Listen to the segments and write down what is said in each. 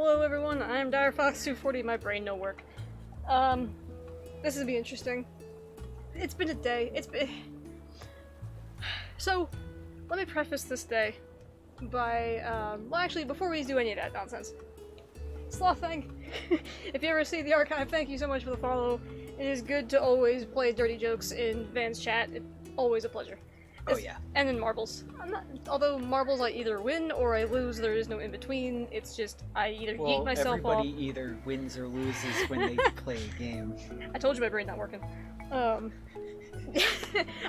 Hello everyone, I'm DireFox240, my brain no work. This is gonna be interesting. It's been a day, So, let me preface this day by, well actually, before we do any of that nonsense. Slothfang, if you ever see the archive, thank you so much for the follow. It is good to always play dirty jokes in Van's chat, it's always a pleasure. Oh yeah. And in marbles. Although marbles I either win or I lose, there is no in between. It's just I either yeet myself off. Everybody either wins or loses when they play a game. I told you my brain not working. I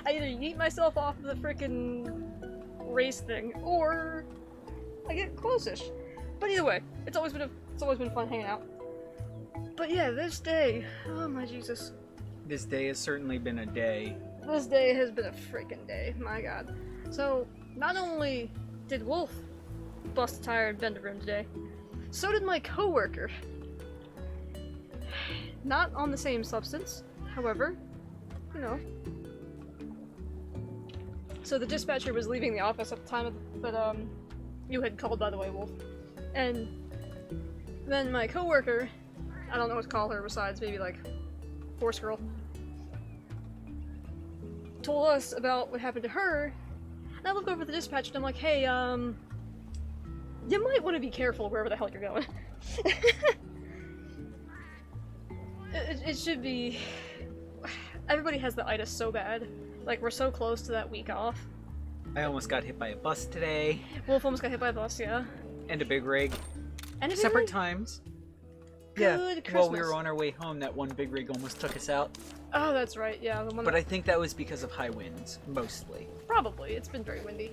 either yeet myself off the frickin' race thing, or I get close-ish. But either way, it's always been fun hanging out. But yeah, this day, oh my Jesus. This day has certainly been a day. This day has been a freaking day, my god. So, not only did Wolf bust a tire and bend a room today, so did my coworker. Not on the same substance, however, you know. So the dispatcher was leaving the office at the time that you had called, by the way, Wolf. And then my coworker, I don't know what to call her besides maybe like Horse Girl, told us about what happened to her, and I looked over at the dispatch and I'm like, hey, you might want to be careful wherever the hell you're going. it should be... Everybody has the itis so bad. Like, we're so close to that week off. I almost got hit by a bus today. Wolf almost got hit by a bus, yeah. And a big rig. And a big Separate rig? times. Good yeah, while we Christmas. were on our way home, that one big rig almost took us out. Oh, that's right, yeah. The one But I think that was because of high winds, mostly. Probably. It's been very windy.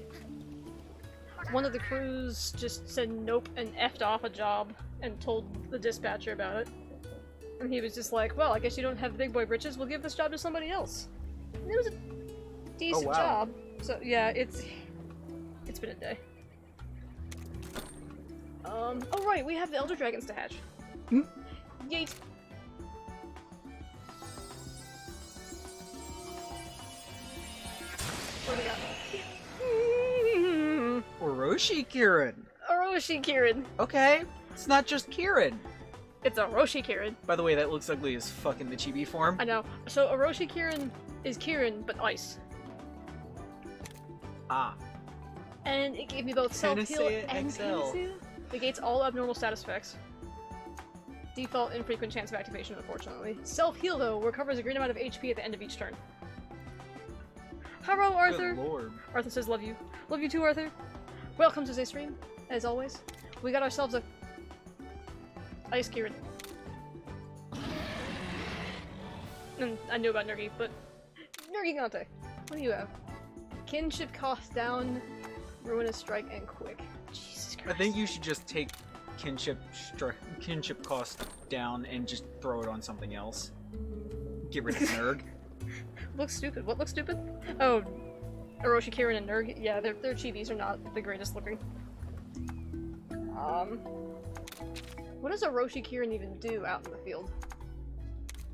One of the crews just said nope and effed off a job and told the dispatcher about it. And he was just like, well, I guess you don't have the big boy britches, we'll give this job to somebody else. And it was a decent job. So, yeah, it's been a day. Oh right, we have the Elder Dragons to hatch. Hmm? Yeet. What do we got? Orochi Kirin. Orochi Kirin. Okay, it's not just Kirin. It's Orochi Kirin. By the way, that looks ugly as fuck in the chibi form. I know. So Orochi Kirin is Kirin, but ice. Ah. And it gave me both self-heal Panacea and XL. Panacea. Negates all abnormal status effects. Default infrequent chance of activation, unfortunately. Self-heal, though, recovers a great amount of HP at the end of each turn. Hello, Arthur! Good lord. Arthur says love you. Love you too, Arthur. Welcome to Zay Stream, as always. We got ourselves a... Ice Kirin. And I knew about Nergi, but... Nergigante. What do you have? Kinship cost down, Ruinous Strike, and Quick. Jesus Christ. I think you should just take kinship cost down and just throw it on something else. Get rid of Nerg. Looks stupid. What looks stupid? Oh, Orochi Kirin and Nerg. Yeah, their chibis are not the greatest looking. What does Orochi Kirin even do out in the field?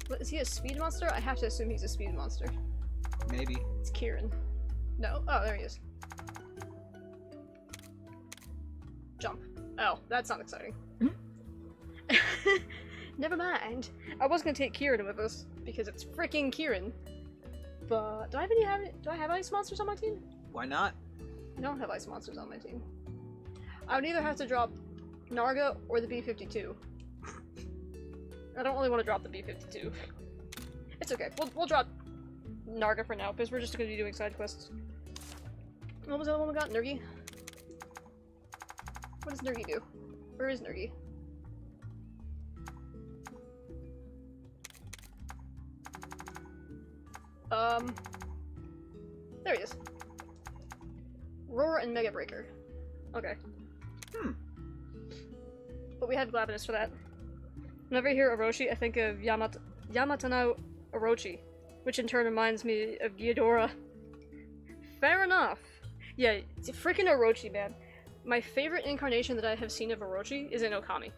What, is he a speed monster? I have to assume he's a speed monster. Maybe. It's Kirin. No. Oh, there he is. Jump. Oh, that's not exciting. Never mind. I was gonna take Kirin with us because it's freaking Kirin. But do I have ice monsters on my team? Why not? I don't have ice monsters on my team. I would either have to drop Narga or the B-52. I don't really want to drop the B-52. It's okay. We'll drop Narga for now because we're just going to be doing side quests. What was the other one we got? Nergi? What does Nergi do? Where is Nergi? There he is. Roar and Mega Breaker. Okay. But we had Glavenus for that. Whenever I hear Orochi, I think of Yamatano Orochi, which in turn reminds me of Gyodora. Fair enough. Yeah, it's a freaking Orochi, man. My favorite incarnation that I have seen of Orochi is in Okami.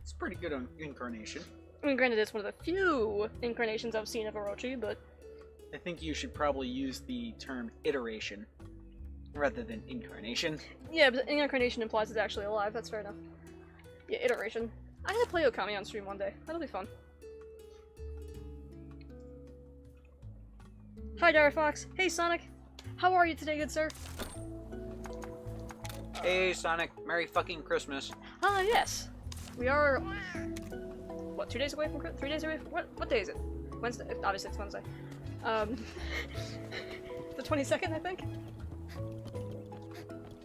It's a pretty good incarnation. I mean, granted, it's one of the few incarnations I've seen of Orochi, but... I think you should probably use the term iteration rather than incarnation. Yeah, but incarnation implies it's actually alive, that's fair enough. Yeah, iteration. I'm gonna play Okami on stream one day. That'll be fun. Hi, Dire Fox. Hey, Sonic. How are you today, good sir? Hey, Sonic. Merry fucking Christmas. Ah, yes. We are... What, 2 days away from... 3 days away from... What day is it? Wednesday? Obviously, it's Wednesday. The 22nd, I think?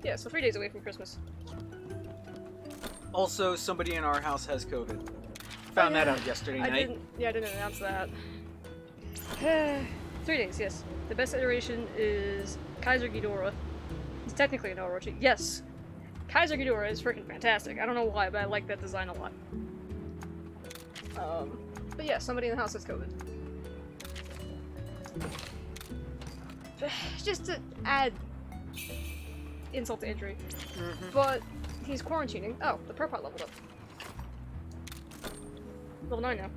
Yeah, so 3 days away from Christmas. Also, somebody in our house has COVID. Found that out yesterday night. I didn't announce that. 3 days, yes. The best iteration is Kaiser Ghidorah. He's technically an Orochi. Yes! Kaiser Ghidorah is freaking fantastic. I don't know why, but I like that design a lot. But yeah, somebody in the house has COVID. Just to add insult to injury. But he's quarantining. Oh, the Purpot leveled up. Level 9 now.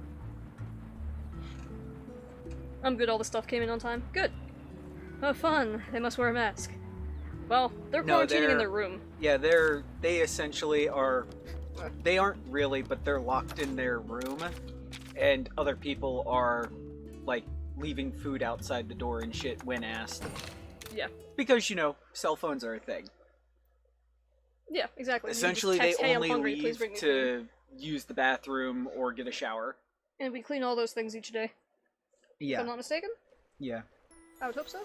I'm good, all the stuff came in on time. Good. Oh, fun. They must wear a mask. Well, they're quarantining in their room. Yeah, they essentially are... They aren't really, but they're locked in their room. And other people are, like, leaving food outside the door and shit when asked. Yeah. Because, you know, cell phones are a thing. Yeah, exactly. Essentially, they only leave to use the bathroom or get a shower. And we clean all those things each day. Yeah. If I'm not mistaken? Yeah. I would hope so.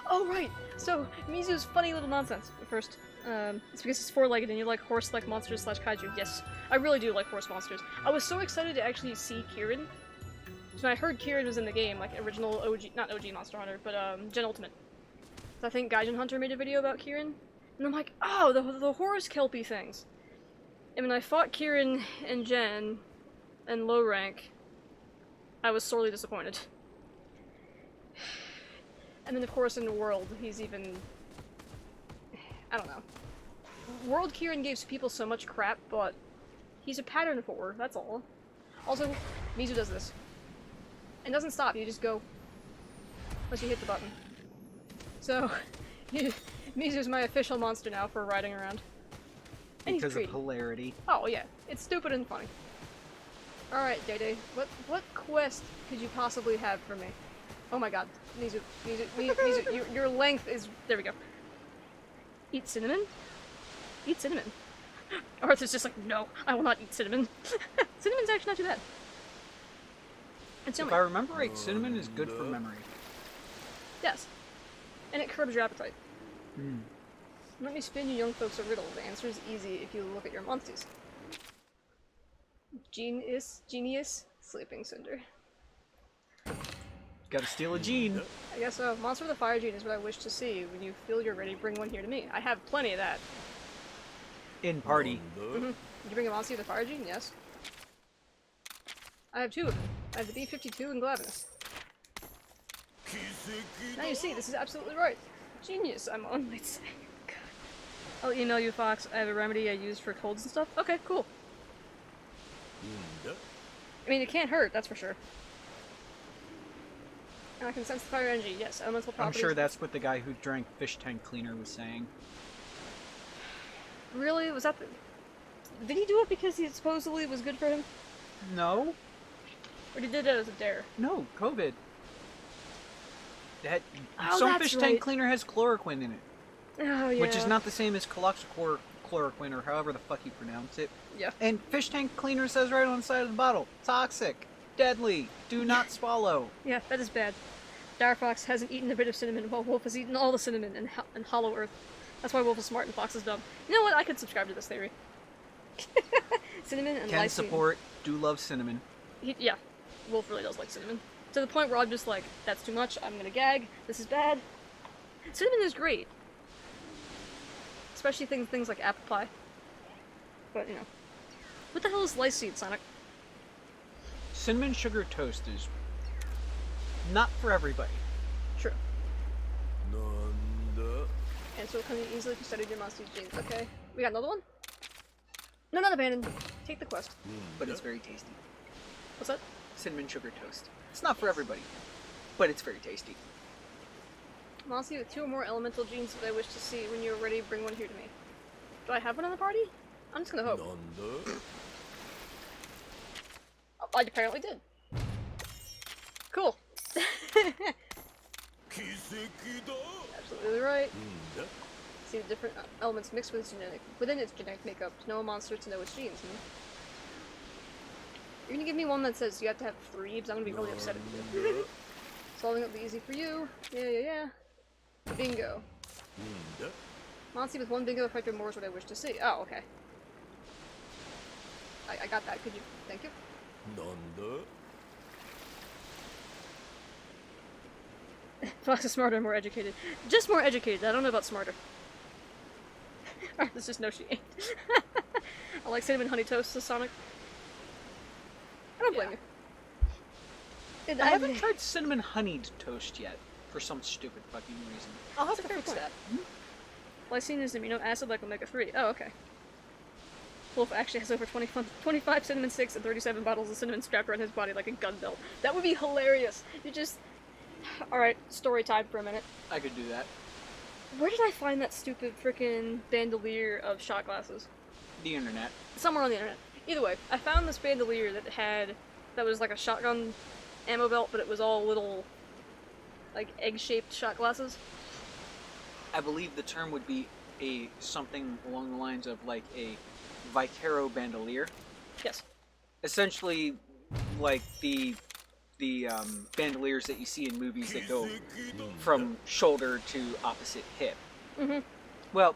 Oh, right! So, Mizu's funny little nonsense at first. It's because he's four-legged and you like horse-like monsters / kaiju. Yes, I really do like horse monsters. I was so excited to actually see Kirin. So when I heard Kirin was in the game, like original OG, not OG Monster Hunter, but Gen Ultimate. So I think Gaijin Hunter made a video about Kirin. And I'm like, oh, the horse kelpie things. And when I fought Kirin and Gen and low rank, I was sorely disappointed. And then of course in the world, he's even... I don't know. World Kirin gives people so much crap, but he's a pattern forward, that's all. Also, Mizu does this. And doesn't stop, you just go. Unless you hit the button. So, Mizu's my official monster now for riding around. And because of hilarity. Oh yeah, it's stupid and funny. Alright, Day-Day, what quest could you possibly have for me? Oh my god, Mizu, your length is... There we go. Eat cinnamon? Eat cinnamon. Arthur's just like, no, I will not eat cinnamon. Cinnamon's actually not too bad. It's yummy. If I remember right, cinnamon is good for memory. Yes. And it curbs your appetite. Let me spin you young folks a riddle. The answer is easy if you look at your monsters. Genius, Sleeping Cinder. Gotta steal a gene. I guess so. Monster with a fire gene is what I wish to see. When you feel you're ready, bring one here to me. I have plenty of that. In party. Did you bring a monster with a fire gene? Yes. I have 2 of them. I have the B-52 and Glavenus. Now you see, this is absolutely right. Genius, I'm only saying. God. I'll email you, Fox. I have a remedy I use for colds and stuff. Okay, cool. I mean, it can't hurt, that's for sure. And I can sense the fire energy. Yes, elemental properties. I'm sure that's what the guy who drank fish tank cleaner was saying. Really? Was that the... Did he do it because he supposedly was good for him? No. Or he did it as a dare? No, COVID. Oh, some that's fish right. tank cleaner has chloroquine in it. Oh, yeah. Which is not the same as chloroquine or however the fuck you pronounce it. Yeah. And fish tank cleaner says right on the side of the bottle, toxic, deadly, do not swallow. Yeah, that is bad. Dire Fox hasn't eaten a bit of cinnamon while Wolf has eaten all the cinnamon in Hollow Earth. That's why Wolf is smart and Fox is dumb. You know what? I could subscribe to this theory. Cinnamon and Can lysine. support, do love cinnamon. Yeah, Wolf really does like cinnamon. To the point where I'm just like, that's too much, I'm gonna gag, this is bad. Cinnamon is great. Especially things like apple pie. But, you know. What the hell is lysine, Sonic? Cinnamon sugar toast is not for everybody. True. And so it can be easily studied your monster's genes. Okay. We got another one? No, not abandoned. Take the quest. But it's very tasty. What's that? Cinnamon sugar toast. It's not for everybody, but it's very tasty. Monster with 2 or more elemental genes that I wish to see. When you're ready, bring one here to me. Do I have one in the party? I'm just gonna hope. なんだ Oh, I apparently did. Cool. 奇跡だ Absolutely right. んだ See the different elements mixed within its genetic makeup to know a monster to know its genes. You're gonna give me one that says you have to have 3, because I'm gonna be really upset at you. Solving will be easy for you. Yeah. Bingo. んだ Monty with 1 bingo effect or more is what I wish to see. Oh, okay. I got that. Could you? Thank you. なんだ Fox is smarter and more educated. Just more educated. I don't know about smarter. Let's just know she ain't. I like cinnamon honey toast, says Sonic. I don't blame you. And I haven't tried cinnamon honeyed toast yet, for some stupid fucking reason. I'll have to fix that. Lysine is amino acid like omega-3. Oh, okay. Wolf actually has over 25 cinnamon sticks and 37 bottles of cinnamon strapped around his body like a gun belt. That would be hilarious. You just... Alright, story time for a minute. I could do that. Where did I find that stupid frickin' bandolier of shot glasses? The internet. Somewhere on the internet. Either way, I found this bandolier that was like a shotgun ammo belt, but it was all little, like, egg-shaped shot glasses. I believe the term would be something along the lines of like a Vicaro bandolier. Yes. Essentially, like the bandoliers that you see in movies that go from shoulder to opposite hip. Mm-hmm. Well,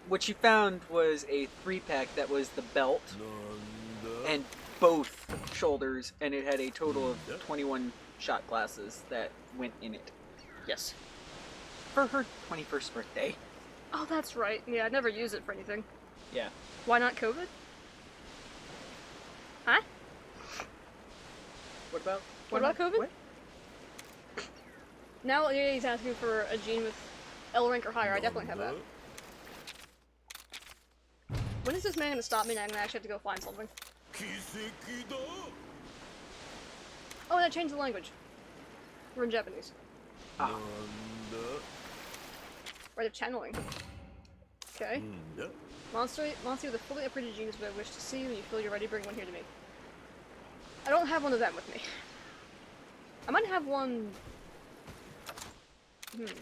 what you found was a 3-pack that was the belt なんだ and both shoulders, and it had a total of 21 shot glasses that went in it. Yes. For her 21st birthday. Oh, that's right. Yeah, I never use it for anything. Yeah. Why not COVID? Huh? What about? What about COVID? What? Now he's asking for a gene with L rank or higher. I definitely have that. When is this man gonna stop me and I'm gonna actually have to go find something? 奇跡だ Oh, and I changed the language. We're in Japanese. な Ah. んだ Right of channeling. Okay. んだ Monster with a fully upgraded gene is what I wish to see. When you feel you're ready, bring one here to me. I don't have one of them with me. I might have one... Let's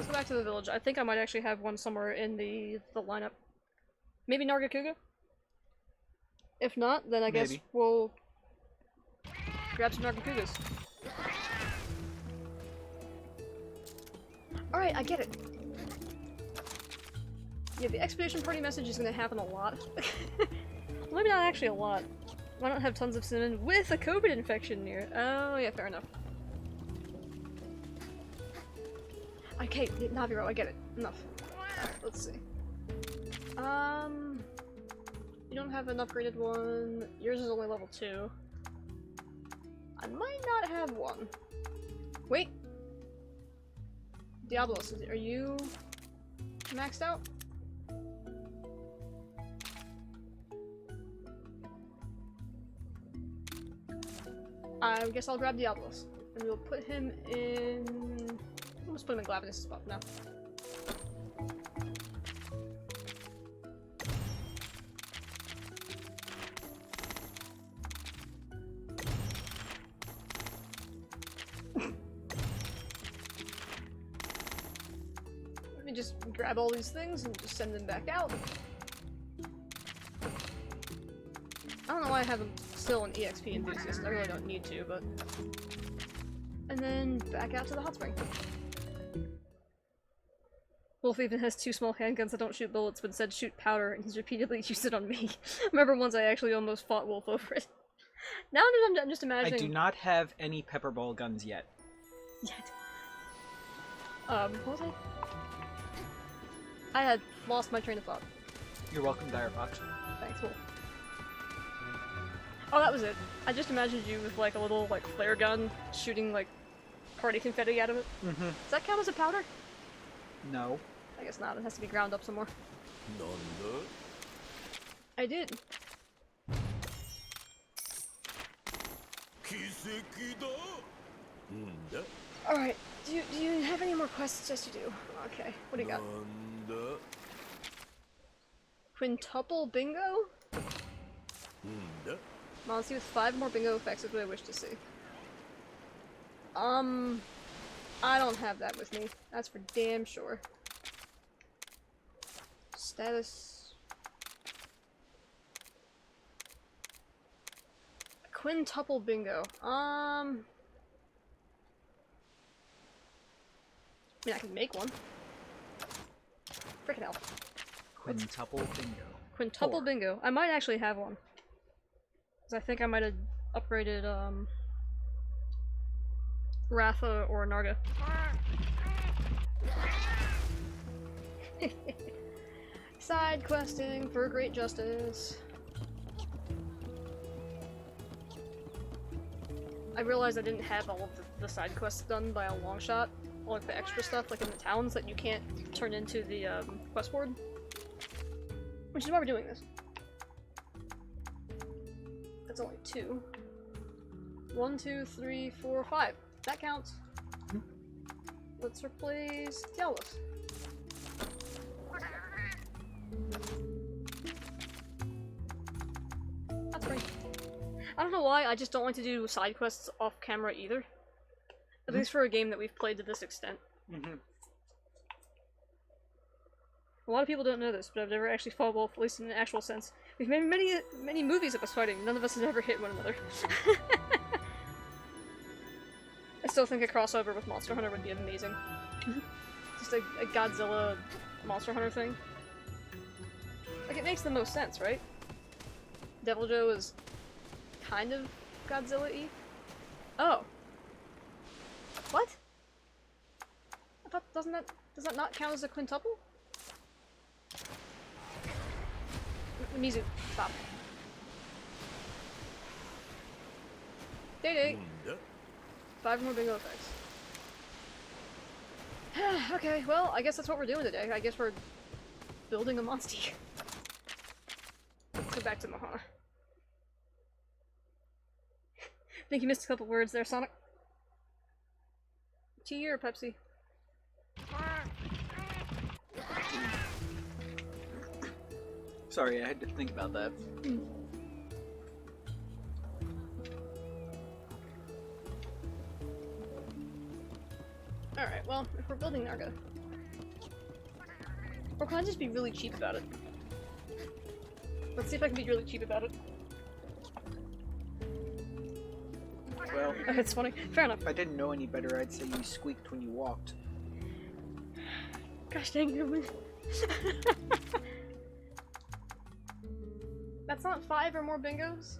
go back to the village. I think I might actually have one somewhere in the lineup. Maybe Nargacuga? If not, then I guess Maybe. we'll grab some Nargacugas. Alright, I get it. Yeah, the expedition party message is gonna happen a lot. Maybe not actually a lot. I don't have tons of cinnamon with a COVID infection near. Oh, yeah, fair enough. Okay, Naviro, I get it. Enough. Alright, let's see. You don't have an upgraded one. Yours is only level 2. I might not have one. Wait! Diablos, are you maxed out? I guess I'll grab Diablos. And we'll put him in... Let's put him in Glavinus' spot now. Let me just grab all these things and just send them back out. I don't know why I have them still an EXP enthusiast. I really don't need to, but... And then back out to the hot spring. Wolf even has 2 small handguns that don't shoot bullets, but instead shoot powder, and he's repeatedly used it on me. I remember once I actually almost fought Wolf over it. Now I'm just imagining... I do not have any pepperball guns yet. Yet. What was I? I had lost my train of thought. You're welcome, Dire Fox. Thanks, Wolf. Oh, that was it. I just imagined you with like a little like flare gun shooting like party confetti out of it. Mm-hmm. Does that count as a powder? No. I guess not. It has to be ground up some more. なんだ I did. 奇跡だんだ Alright, do you have any more quests? Yes, you do. Okay, what do you な got? んだ Quintuple bingo? んだ Monty with 5 more bingo effects is what I wish to see. I don't have that with me. That's for damn sure. Status. Quintuple bingo. I mean, I can make one. Frickin' hell. Quintuple bingo. Quintuple 4. bingo. I might actually have one. Cause I think I might have upgraded, Ratha or Narga. Side questing for great justice. I realized I didn't have all of the side quests done by a long shot. All like the extra stuff, like in the towns that you can't turn into the quest board. Which is why we're doing this. That's only 2. 1, 2, 3, 4, 5. That counts. Let's replace Diablos. That's great. I don't know why, I just don't like to do side quests off camera either. At least for a game that we've played to this extent. A lot of people don't know this, but I've never actually fought wolf, at least in an actual sense. We've made many movies of us fighting, none of us has ever hit one another. I still think a crossover with Monster Hunter would be amazing. Just a Godzilla Monster Hunter thing. Like, it makes the most sense, right? Devil Joe is kind of Godzilla-y. Oh. What? I thought, does that not count as a quintuple? Mizu, stop. Day. んだ 5 more bingo effects. Okay, well, I guess that's what we're doing today. I guess we're building a monster. Let's go back to Mahana. Think you missed a couple words there, Sonic. Tea or Pepsi? Sorry, I had to think about that. Alright, well, if we're building Narga, or can I just be really cheap about it? Let's see if I can be really cheap about it. Well, It's funny. Fair enough. if I didn't know any better, I'd say you squeaked when you walked. Gosh dang it. That's not 5 or more bingos?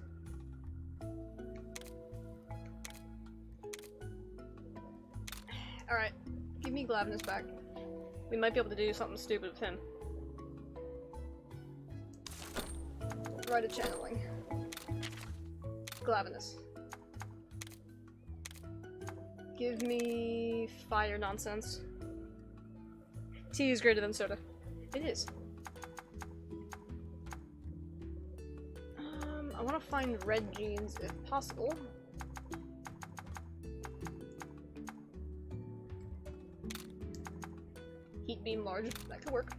Alright, give me Glavenus back. We might be able to do something stupid with him. Write a channeling. Glavenus. Give me fire nonsense. Tea is greater than soda. It is. I want to find red jeans if possible. Heat beam large, that could work.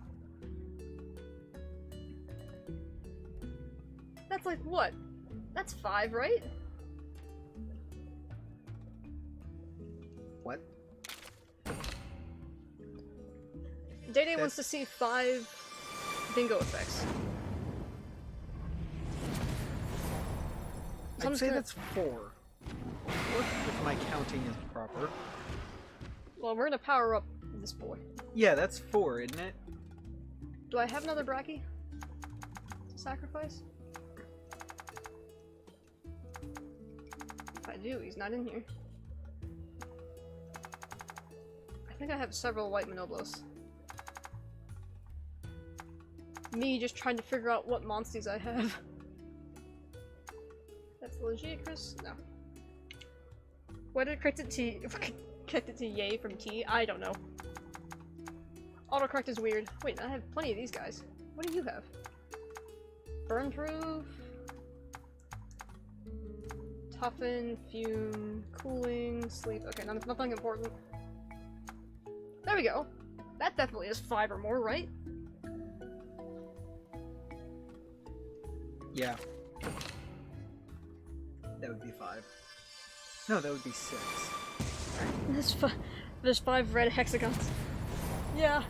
That's like what? That's 5, right? What? Day wants to see 5 bingo effects. So I'm I'd just say gonna- that's 4. If my counting is proper. Well, we're gonna power up this boy. Yeah, that's 4, isn't it? Do I have another Bracky to sacrifice? If I do, he's not in here. I think I have several white Monoblos. Me just trying to figure out what monsters I have. That's Legicrus? No. Why did it correct it to yay from T? I don't know. Autocorrect is weird. Wait, I have plenty of these guys. What do you have? Burn proof? Toughen, fume, cooling, sleep. Okay, nothing important. There we go. That definitely is 5 or more, right? Yeah. That would be 5. No, that would be 6. There's 5 red hexagons. Yeah.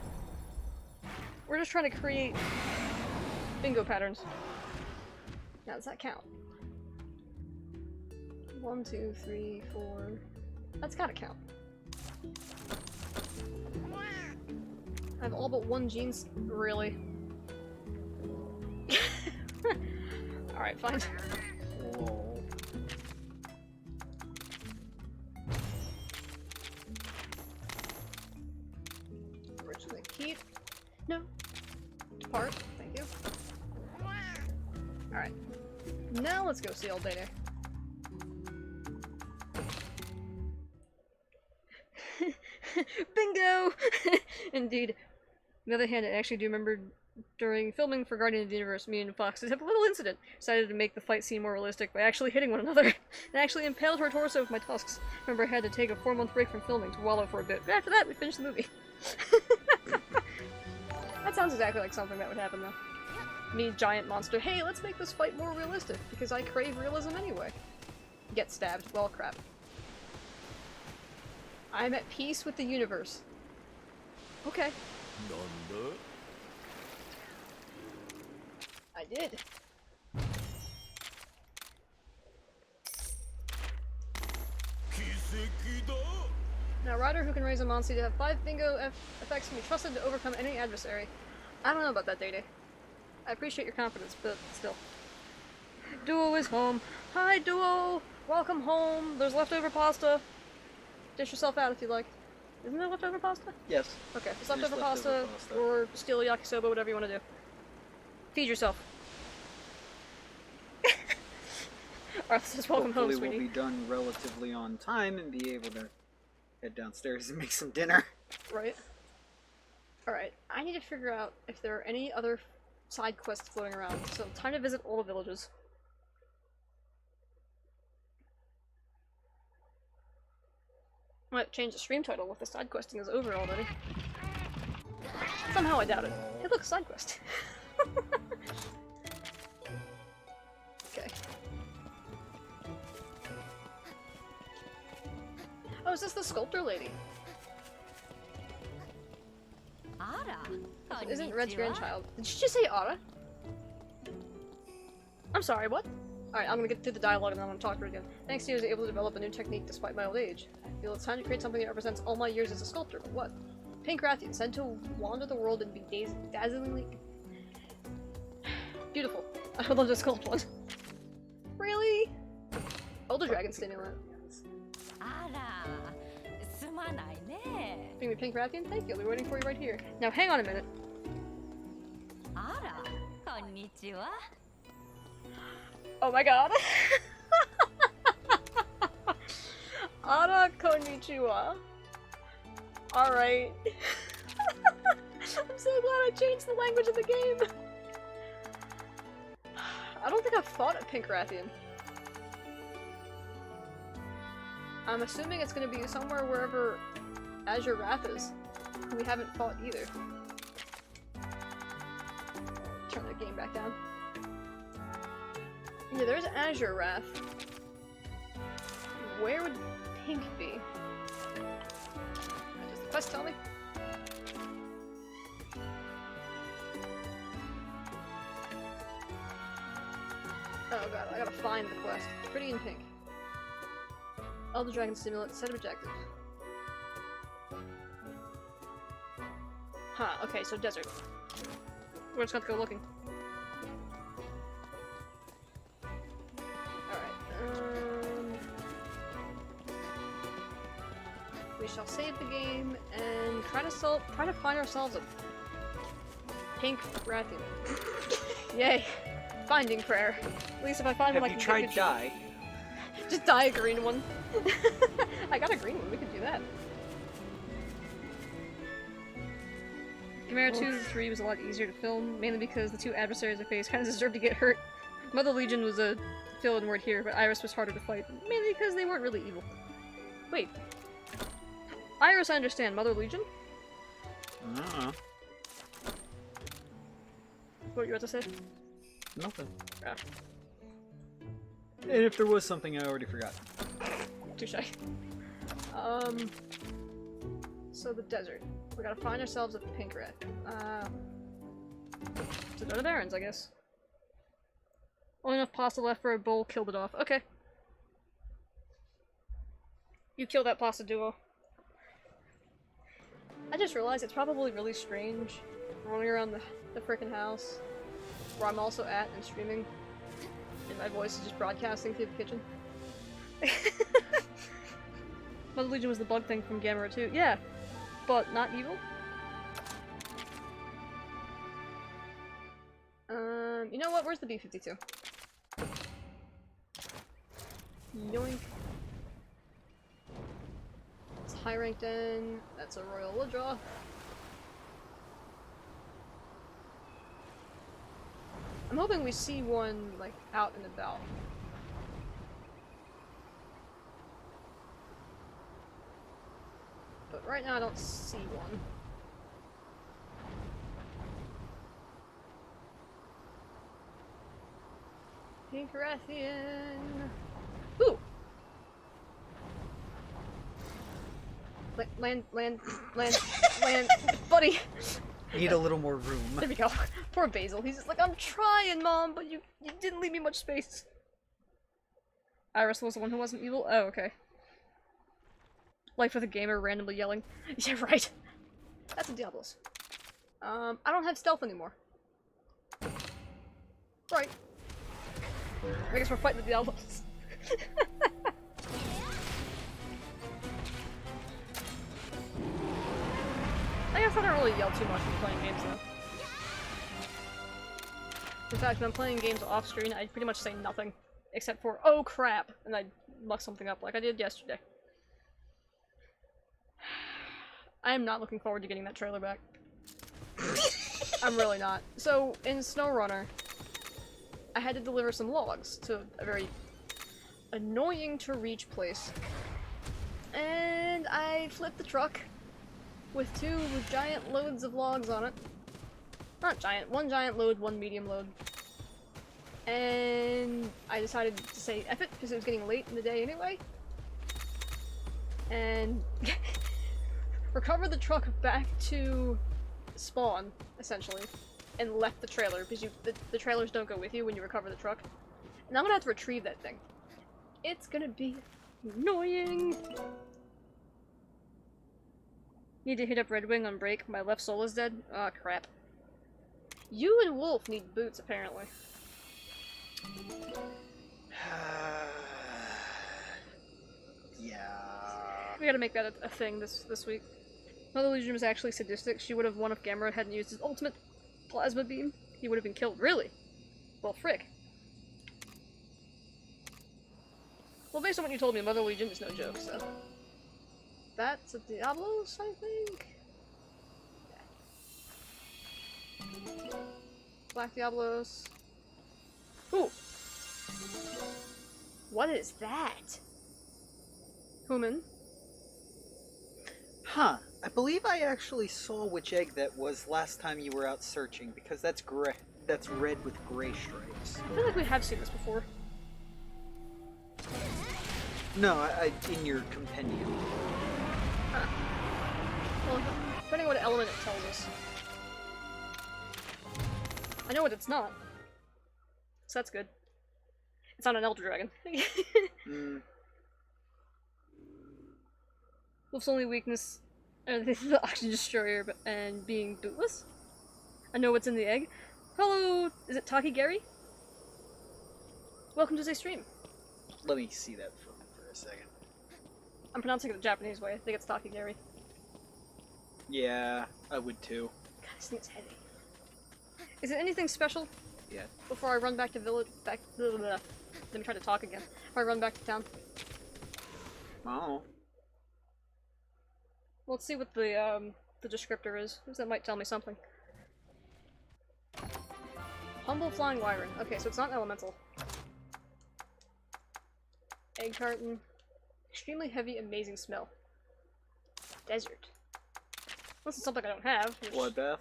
We're just trying to create bingo patterns. Now, does that count? 1, 2, 3, 4. That's gotta count. I have all but 1 genes. Really? Alright, fine. Lol. Originally keep. No. Depart. Thank you. Alright. Now let's go see old Data. Bingo! Indeed. On the other hand, I actually do remember during filming for Guardian of the Universe, me and Fox had a little incident. Decided to make the fight scene more realistic by actually hitting one another. And actually impaled her torso with my tusks. Remember, I had to take a 4-month break from filming to wallow for a bit. But after that, we finished the movie. That sounds exactly like something that would happen, though. Me, giant monster. Hey, let's make this fight more realistic, because I crave realism anyway. Get stabbed. Well, crap. I'm at peace with the universe. Okay. なんだ I did. 奇跡だ Now, Rider who can raise a monster to have 5 bingo effects can be trusted to overcome any adversary. I don't know about that, Day-Day. I appreciate your confidence, but still. Duo is home. Hi, Duo! Welcome home. There's leftover pasta. Dish yourself out if you like. Isn't there leftover pasta? Yes. Okay, there's There's leftover leftover pasta, pasta. or steal yakisoba, whatever you want to do. Feed yourself. Arthur says, welcome Hopefully home, sweetie. we'll be done relatively on time and be able to head downstairs and make some dinner. Right. Alright, I need to figure out if there are any other side quests floating around, so time to visit all the villages. I might change the stream title if the side questing is over already. Somehow I doubt it. Hey look, side quest. Okay. Oh, is this the sculptor lady? Isn't Red's grandchild. Did she just say Ara? I'm sorry, what? Alright, I'm gonna get through the dialogue and then I'm gonna talk to her again. Thanks to you, I was able to develop a new technique despite my old age. I feel it's time to create something that represents all my years as a sculptor, but what? Pink Rathian, said to wander the world and be dazzlingly beautiful. I would love to sculpt one. Really? Elder Dragon stimulant. Bring me Pink Rathian? Thank you, I'll be waiting for you right here. Now hang on a minute. Oh my god. Ara konnichiwa. Alright. I'm so glad I changed the language of the game. I don't think I've fought a Pink Rathian. I'm assuming it's gonna be somewhere wherever Azure Wrath is. We haven't fought either. Turn the game back down. Yeah, there's Azure Wrath. Where would Pink be? Does the quest tell me? Oh god, I gotta find the quest. Pretty in Pink. Elder Dragon Stimulant, set of objectives. Huh, okay, so desert. We're just gonna go looking. We shall save the game and try to find ourselves a Pink Rathian. Yay! Finding prayer. At least if I find Have one, I you can tried get dye? Just dye a green one. I got a green one. We could do that. Chimera 2 3 was a lot easier to film, mainly because the 2 adversaries I faced kind of deserved to get hurt. Mother Legion was a fill-in word here, but Iris was harder to fight, mainly because they weren't really evil. Wait. Iris, I understand. Mother Legion? Uh-huh. What you about to say? Nothing. Yeah. And if there was something, I already forgot. Touche. So the desert. We gotta find ourselves a pink rat. To go to Barrens, I guess. Only enough pasta left for a bowl, killed it off. Okay. You kill that pasta duo. I just realized it's probably really strange running around the frickin' house where I'm also at and streaming, and my voice is just broadcasting through the kitchen. Mother Legion was the bug thing from Gamera 2. Yeah, but not evil. You know what? Where's the B-52? Yoink. It's high ranked in. That's a Royal Wooddraw. I'm hoping we see one, like, out and about. But right now I don't see one. Pink Rathian. Ooh! Land, buddy! Need a little more room. There we go. Poor Basil. He's just like, I'm trying, Mom, but you didn't leave me much space. Iris was the one who wasn't evil? Oh, okay. Life with a gamer randomly yelling. Yeah, right. That's a Diablos. I don't have stealth anymore. Right. I guess we're fighting the Diablos. I guess I don't really yell too much when playing games, though. In fact, when I'm playing games off screen, I pretty much say nothing. Except for, oh crap, and I muck something up like I did yesterday. I am not looking forward to getting that trailer back. I'm really not. So, in SnowRunner, I had to deliver some logs to a very annoying to reach place. And I flipped the truck with two giant loads of logs on it. Not giant, one giant load, one medium load. And I decided to say F it because it was getting late in the day anyway. And recovered the truck back to spawn, essentially, and left the trailer because the trailers don't go with you when you recover the truck. And I'm gonna have to retrieve that thing. It's gonna be annoying. Need to hit up Red Wing on break. My left soul is dead. Ah, crap. You and Wolf need boots, apparently. Yeah. We gotta make that a thing this week. Mother Legion was actually sadistic. She would have won if Gamera hadn't used his ultimate plasma beam. He would have been killed. Really? Well, frick. Well, based on what you told me, Mother Legion is no joke, so... That's a Diablos, I think? Yeah. Black Diablos. Ooh! What is that? Human. Huh. I believe I actually saw which egg that was last time you were out searching, because that's gray. That's red with gray stripes. I feel like we have seen this before. No, I in your compendium. Huh. Well, depending on what element it tells us. I know what it's not. So that's good. It's not an Elder Dragon. Wolf's only weakness the Oxygen Destroyer and being bootless. I know what's in the egg. Hello, is it Taki Gary? Welcome to the stream. Let me see that for a second. I'm pronouncing it the Japanese way. I think it's Taki Gary. Yeah, I would too. God, this thing is heavy. Is it anything special? Yeah. Before I run back to village, let me try to talk again. Before I run back to town. Oh. Let's see what the descriptor is, because that might tell me something. Humble Flying Wyvern. Okay, so it's not elemental. Egg carton. Extremely heavy, amazing smell. Desert. This is something I don't have. Bloodbath.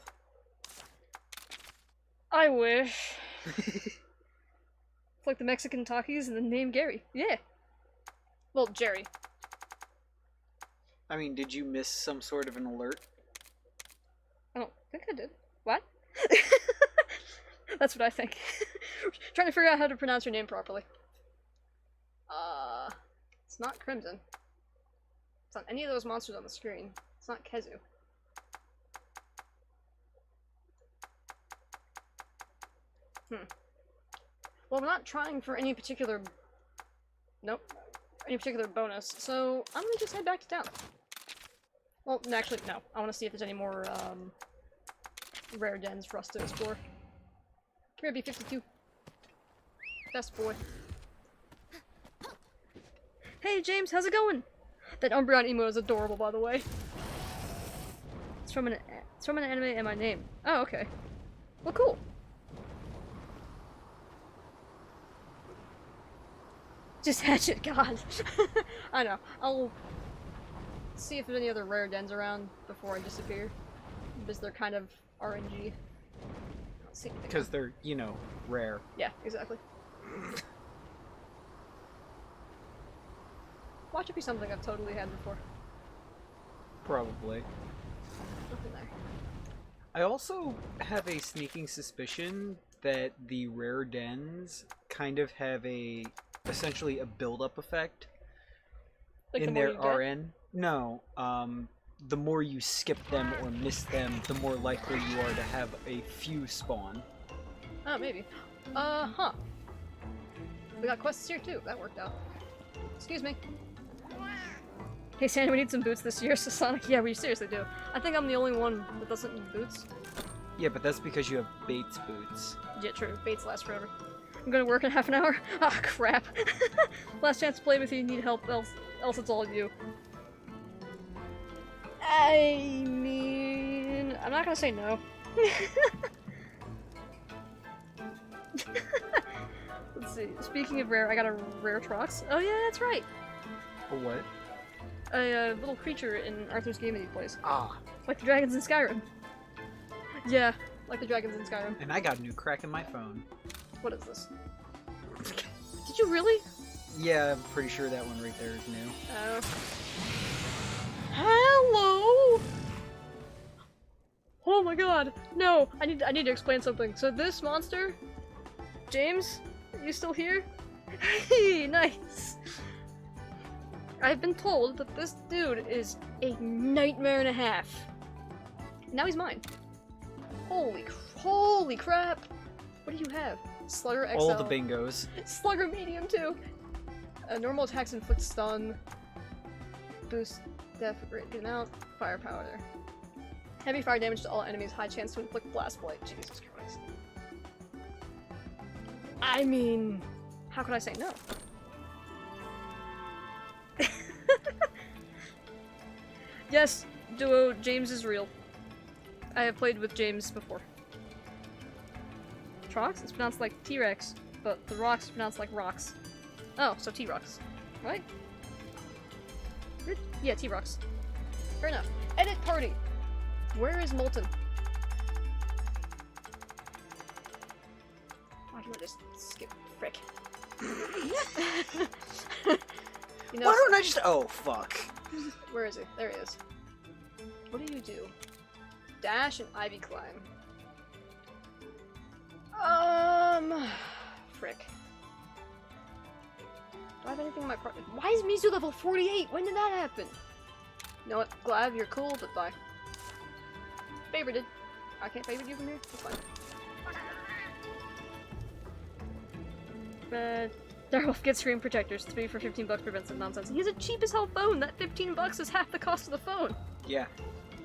I wish. It's like the Mexican Takis and the name Gary. Yeah. Well, Jerry. I mean, did you miss some sort of an alert? I don't think I did. What? That's what I think. Trying to figure out how to pronounce your name properly. It's not Crimson. It's not any of those monsters on the screen. It's not Kezu. Well, we're not trying for any particular... Nope. Any particular bonus, so I'm gonna just head back to town. Well, actually, no. I want to see if there's any more, rare dens for us to explore. Come here, B-52. Best boy. Hey, James, how's it going? That Umbreon emo is adorable, by the way. It's from an anime and my name. Oh, okay. Well, cool. Just hatchet, God. I know. I'll see if there's any other rare dens around before I disappear. Because they're kind of RNG. Because they're, you know, rare. Yeah, exactly. Watch it be something I've totally had before. Probably. Nothing there. I also have a sneaking suspicion that the rare dens kind of have essentially a build-up effect Like in the more their you get? RN. No, the more you skip them or miss them, the more likely you are to have a few spawn. Oh, maybe. Huh. We got quests here too. That worked out. Excuse me. Hey, Sandy, we need some boots this year, so Sonic, yeah, we seriously do. I think I'm the only one that doesn't need boots. Yeah, but that's because you have Bates boots. Yeah, true. Baits last forever. I'm gonna work in half an hour. Ah, crap. Last chance to play with you, need help, else it's all you. I mean... I'm not gonna say no. Let's see. Speaking of rare, I got a rare Trox. Oh yeah, that's right. Or what? A little creature in Arthur's game that he plays. Ah. Like the dragons in Skyrim. Yeah, like the dragons in Skyrim. And I got a new crack in my phone. What is this? Did you really? Yeah, I'm pretty sure that one right there is new. Oh. Hello! Oh my god. No, I need to explain something. So this monster, James, are you still here? Hey, nice. I've been told that this dude is a nightmare and a half. Now he's mine. Holy crap! What do you have? Slugger XL. All the bingos. Slugger medium too. Normal attacks inflict stun. Boost death rate amount. Firepower. Heavy fire damage to all enemies. High chance to inflict blast blight. Jesus Christ. I mean, how could I say no? Yes, duo, James is real. I have played with James before. Trox? It's pronounced like T-Rex, but the rocks are pronounced like rocks. Oh, so T-Rocks. Right? Yeah, T-Rocks. Fair enough. Edit party! Where is Molten? Why do I just skip? Frick. You know, Why don't I just... Oh, fuck. where is he? There he is. What do you do? Dash and Ivy climb. Frick. Do I have anything in my part? Why is Mizu level 48? When did that happen? You know what? Glav, you're cool, but bye. Favorited. I can't favorite you from here? That's fine. Darwolf gets screen protectors. 3 for 15 bucks prevents some nonsense. He has a cheap as hell phone! That 15 bucks is half the cost of the phone! Yeah.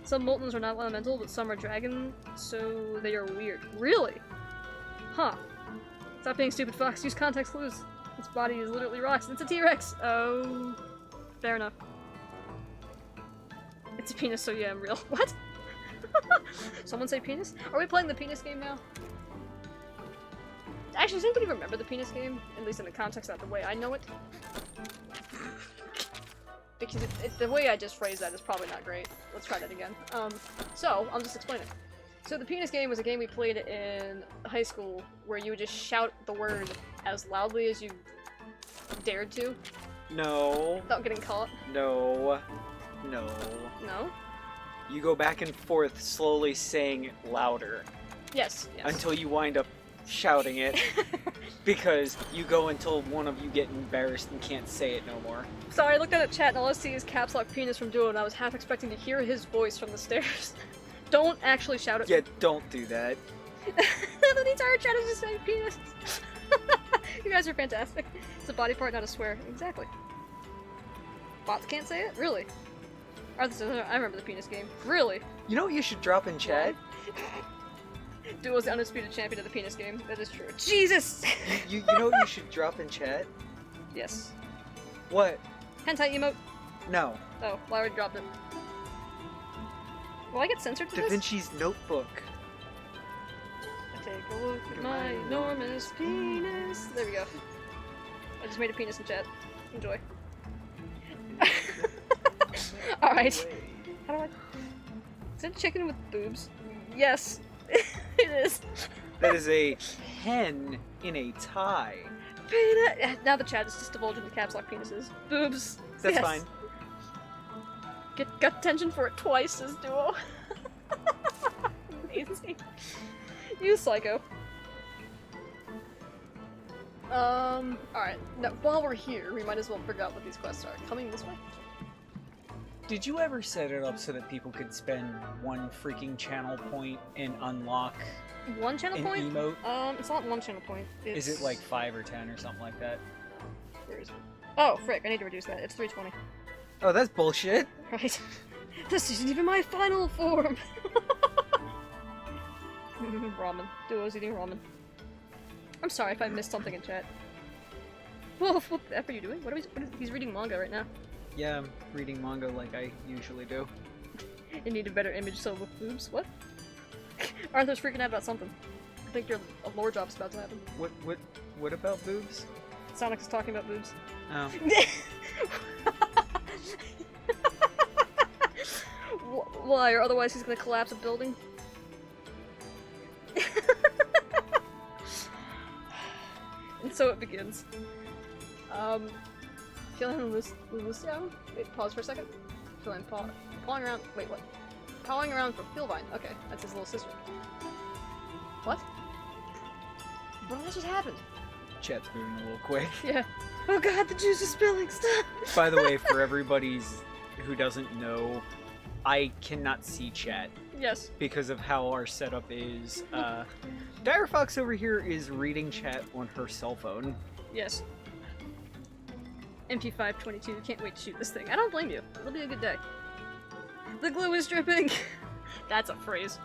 Some Moltons are not elemental, but some are dragon, so they are weird. Really? Huh. Stop being stupid, Fox. Use context clues. Its body is literally rocks. It's a T-Rex! Oh... Fair enough. It's a penis, so yeah, I'm real. What? Someone say penis? Are we playing the penis game now? Actually, does anybody remember the penis game? At least in the context, not the way I know it. Because the way I just phrased that is probably not great. Let's try that again. So, I'll just explain it. So the penis game was a game we played in high school where you would just shout the word as loudly as you dared to No. without getting caught. No. No. No? You go back and forth, slowly saying it louder Yes. until you wind up shouting it, because you go until one of you get embarrassed and can't say it no more. Sorry, I looked at the chat and all I see is caps lock penis from Duo, and I was half expecting to hear his voice from the stairs. Don't actually shout it. Yeah, don't do that. The entire chat is just saying penis. You guys are fantastic. It's a body part, not a swear. Exactly. Bots can't say it? Really? Arthur says, I remember the penis game. Really? You know what you should drop in chat? Duo's the undisputed champion of the penis game. That is true. Jesus! You know what you should drop in chat? Yes. What? Hentai emote? No. Oh, well, I already dropped it. Will I get censored for Da this? Vinci's Notebook. Take a look at my enormous penis. There we go. I just made a penis in chat. Enjoy. Alright. How do I... Is that a chicken with boobs? Yes. It is. That is a hen in a tie. Now the chat is just divulging the caps lock penises. Boobs. That's Yes. fine. Got attention for it twice, says Duo. Amazing. You psycho. Alright. Now, while we're here, we might as well figure out what these quests are. Coming this way? Did you ever set it up so that people could spend one freaking channel point and unlock One channel an point? emote? It's not one channel point. It's... Is it like 5 or 10 or something like that? Where is it? Oh, frick, I need to reduce that. It's 320. Oh, that's bullshit. Right. This isn't even my final form! Ramen. Duo's eating ramen. I'm sorry if I missed something in chat. Wolf, what the F are you doing? He's reading manga right now. Yeah, I'm reading manga like I usually do. You need a better image so with boobs? What? Arthur's freaking out about something. I think your lore drop's about to happen. What about boobs? Sonic is talking about boobs. Oh. Why? Or otherwise he's gonna collapse a building? And so it begins. Feeling loose down? Wait, pause for a second. Feeling pawing around. Wait, what? Pawing around for Feelvine. Okay, that's his little sister. What? What just happened? Chat's moving a little quick. Yeah. Oh god, the juice is spilling. Stop. By the way, for everybody's who doesn't know, I cannot see chat Yes. because of how our setup is. Dire Fox over here is reading chat on her cell phone. Yes. MP522, can't wait to shoot this thing. I don't blame you. It'll be a good day. The glue is dripping! That's a phrase.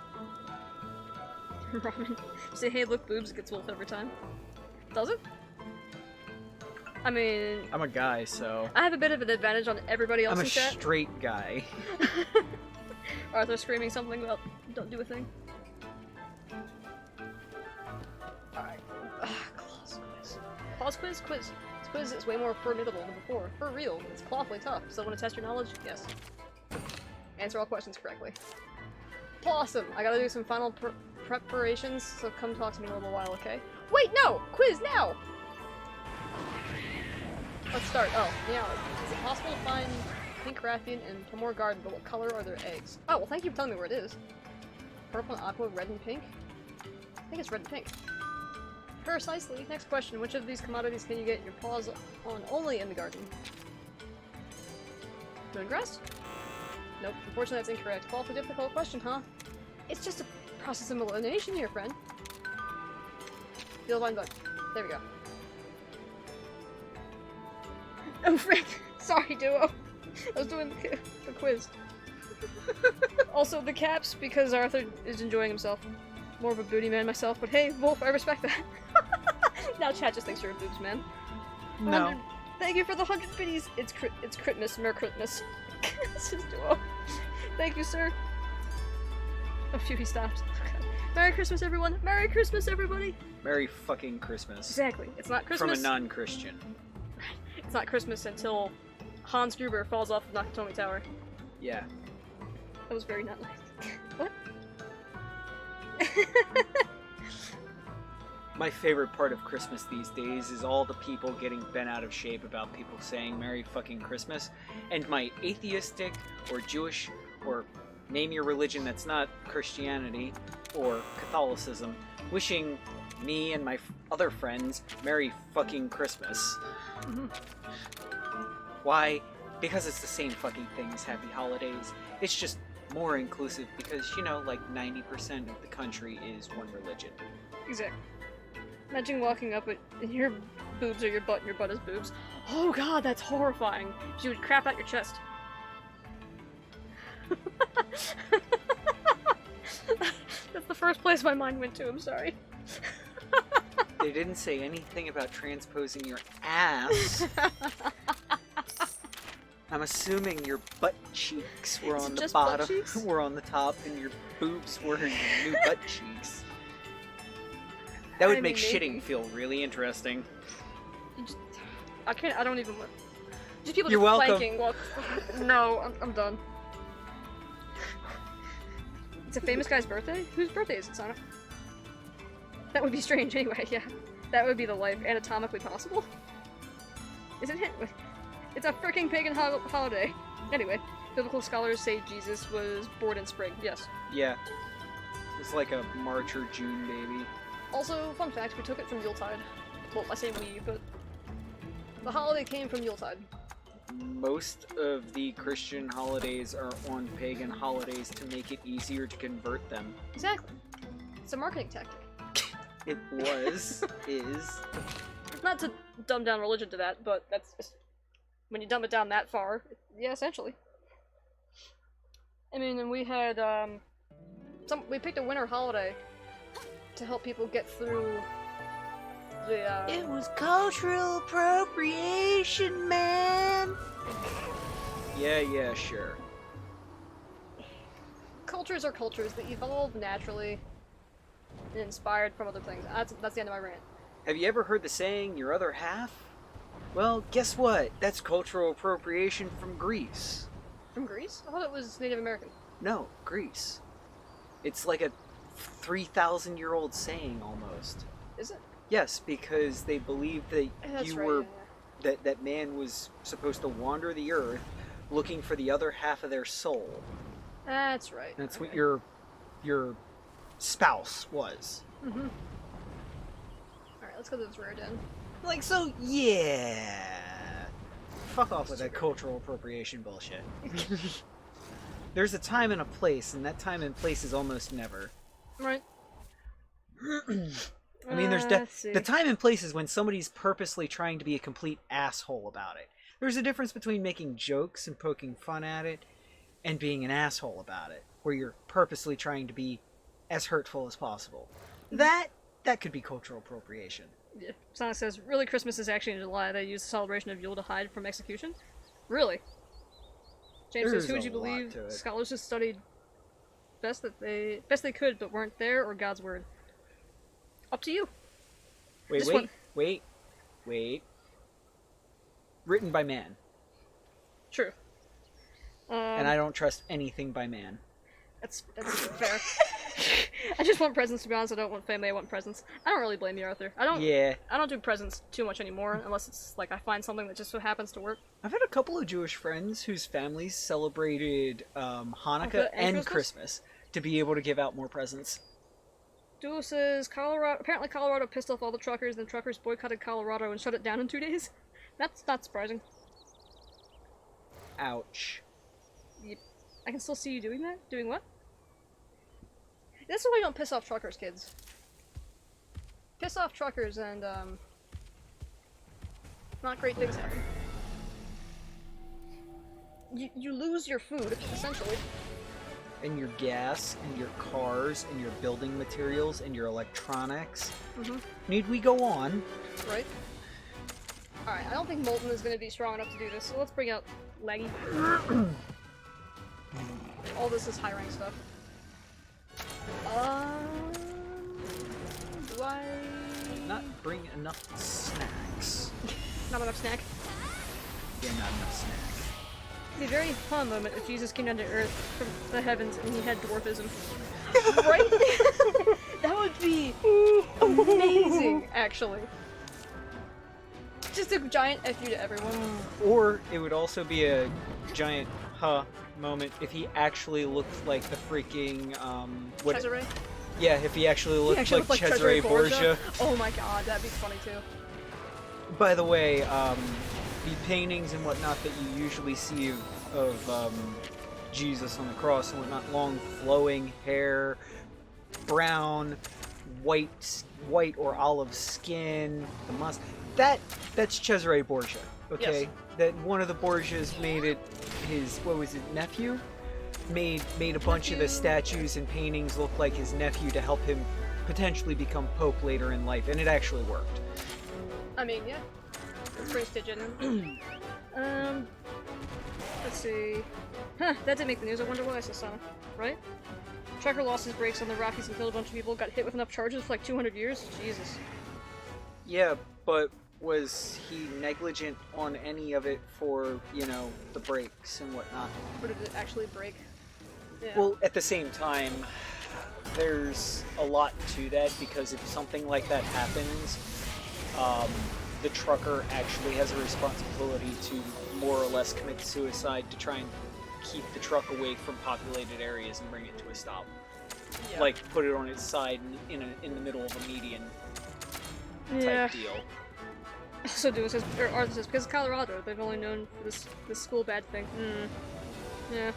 Ramen. Say, hey, look, boobs, it gets wolf every time. Does it? I mean... I'm a guy, so... I have a bit of an advantage on everybody else I'm a in chat. straight guy. Arthur screaming something about don't do a thing. Alright. Claws quiz. Claws quiz? Quiz. This quiz is way more formidable than before. For real. It's clawfully tough. So want to test your knowledge? Yes. Answer all questions correctly. Awesome! I gotta do some final preparations, so come talk to me in a little while, okay? Wait, no! Quiz now! Let's start. Oh, yeah. Is it possible to find pink Rathian in Pomor Garden, but what color are their eggs? Oh, well thank you for telling me where it is. Purple and aqua, red and pink? I think it's red and pink. Precisely. Next question. Which of these commodities can you get your paws on only in the garden? Moongrass? Nope. Unfortunately, that's incorrect. Awfully difficult question, huh? It's just a process of elimination here, friend. Field line bug. There we go. Oh, frick! Sorry, Duo. I was doing the quiz. Also, the caps, because Arthur is enjoying himself. More of a booty man myself, but hey, Wolf, I respect that. Now chat just thinks you're a boobs man. No. 100 Thank you for the 100 biddies. It's Critmas, Mer Critmas. This is Duo. Thank you, sir. Oh, phew, he stopped. Merry Christmas, everyone. Merry Christmas, everybody. Merry fucking Christmas. Exactly. It's not Christmas. From a non-Christian. It's not Christmas until Hans Gruber falls off the Nakatomi Tower. Yeah. That was very not nice. What? My favorite part of Christmas these days is all the people getting bent out of shape about people saying Merry fucking Christmas, and my atheistic or Jewish or name your religion that's not Christianity or Catholicism wishing me and my other friends Merry fucking Christmas. Why? Because it's the same fucking thing as Happy Holidays. It's just more inclusive because, you know, like 90% of the country is one religion. Exactly. Imagine walking up and your boobs are your butt and your butt is boobs. Oh god, that's horrifying. You would crap out your chest. That's the first place my mind went to, I'm sorry. They didn't say anything about transposing your ass. I'm assuming your butt cheeks were Is on it the just butt bottom, cheeks? were on the top, and your boobs were your new butt cheeks. That would I make mean, shitting maybe. feel really interesting. You just, I can't, I don't even want. Just people You're just welcome. planking while. No, I'm done. It's a famous guy's birthday? Whose birthday is it, Sonic? That would be strange anyway, yeah. That would be the life anatomically possible. Isn't it? It's a freaking pagan holiday. Anyway, biblical scholars say Jesus was born in spring, yes. Yeah. It's like a March or June baby. Also, fun fact, we took it from Yuletide. Well, I say we, but the holiday came from Yuletide. Most of the Christian holidays are on pagan holidays to make it easier to convert them. Exactly. It's a marketing tactic. It was, is. Not to dumb down religion to that, but that's just, when you dumb it down that far, yeah, essentially. I mean, and we had, we picked a winter holiday to help people get through the, It was cultural appropriation, man! Yeah, sure. cultures are cultures that evolve naturally and inspired from other things. That's the end of my rant. Have you ever heard the saying, your other half? Well, guess what? That's cultural appropriation from Greece. From Greece? I thought it was Native American. No, Greece. It's like a 3,000-year-old saying, almost. Is it? Yes, because they believed that That's you right, were... yeah. That man was supposed to wander the earth looking for the other half of their soul. That's right. That's what Okay. your spouse was. Mm-hmm. Alright, let's go to this rare den. Like, so, yeah. Fuck off with that cultural appropriation bullshit. There's a time and a place, and that time and place is almost never. Right. I mean, Let's see. the time and place is when somebody's purposely trying to be a complete asshole about it. There's a difference between making jokes and poking fun at it, and being an asshole about it, where you're purposely trying to be as hurtful as possible. That could be cultural appropriation. Yeah. Sonic says, really, Christmas is actually in July. They use the celebration of Yule to hide from execution? Really? James There's says, who would you a lot believe? to it. Scholars just studied best they could, but weren't there, or God's word? Up to you. Wait, This one- wait. Written by man. True. And I don't trust anything by man. That's fair. I just want presents, to be honest. I don't want family, I want presents. I don't really blame you, Arthur. I don't do presents too much anymore, unless it's like I find something that just so happens to work. I've had a couple of Jewish friends whose families celebrated Hanukkah Hanukkah and and Christmas to be able to give out more presents. Duo says, apparently Colorado pissed off all the truckers, then truckers boycotted Colorado and shut it down in 2 days. That's not surprising. Ouch. I can still see you doing that? Doing what? This is why you don't piss off truckers, kids. Piss off truckers and, not great things happen. You lose your food, essentially. And your gas, and your cars, and your building materials, and your electronics. Mm-hmm. Need we go on? Right? Alright, I don't think Molten is going to be strong enough to do this, so let's bring out Laggy. All this is high rank stuff. Do I... Not bring enough snacks. Not enough snack? Yeah, not enough snack. It'd be a very fun moment if Jesus came down to Earth from the heavens and he had dwarfism. Right? That would be amazing, actually. Just a giant F you to everyone. Or it would also be a giant moment if he actually looked like the freaking Cesare? Yeah, if he actually looked actually like looked like Cesare Cesare Borgia. Borgia? Oh my god, that'd be funny too. By the way, the paintings and whatnot that you usually see of Jesus on the cross and whatnot, long flowing hair, brown, white or olive skin, the musk. That's Cesare Borgia. Okay, Yes. that one of the Borgias made it his nephew made a bunch of the statues and paintings look like his nephew to help him potentially become pope later in life, and it actually worked. I mean, yeah. Let's bring Stitch in. Let's see. Huh, that didn't make the news. I wonder why, says Sonic. Right? Trucker lost his brakes on the Rockies and killed a bunch of people, got hit with enough charges for like 200 years? Jesus. Yeah, but was he negligent on any of it for, the brakes and whatnot? Or did it actually break? Yeah. Well, at the same time, there's a lot to that, because if something like that happens, the trucker actually has a responsibility to more or less commit suicide to try and keep the truck away from populated areas and bring it to a stop. Yeah. Like, put it on its side in the middle of a median type deal. So do it says, or Arthur says, because Colorado, they've only known for this school bad thing. Yeah.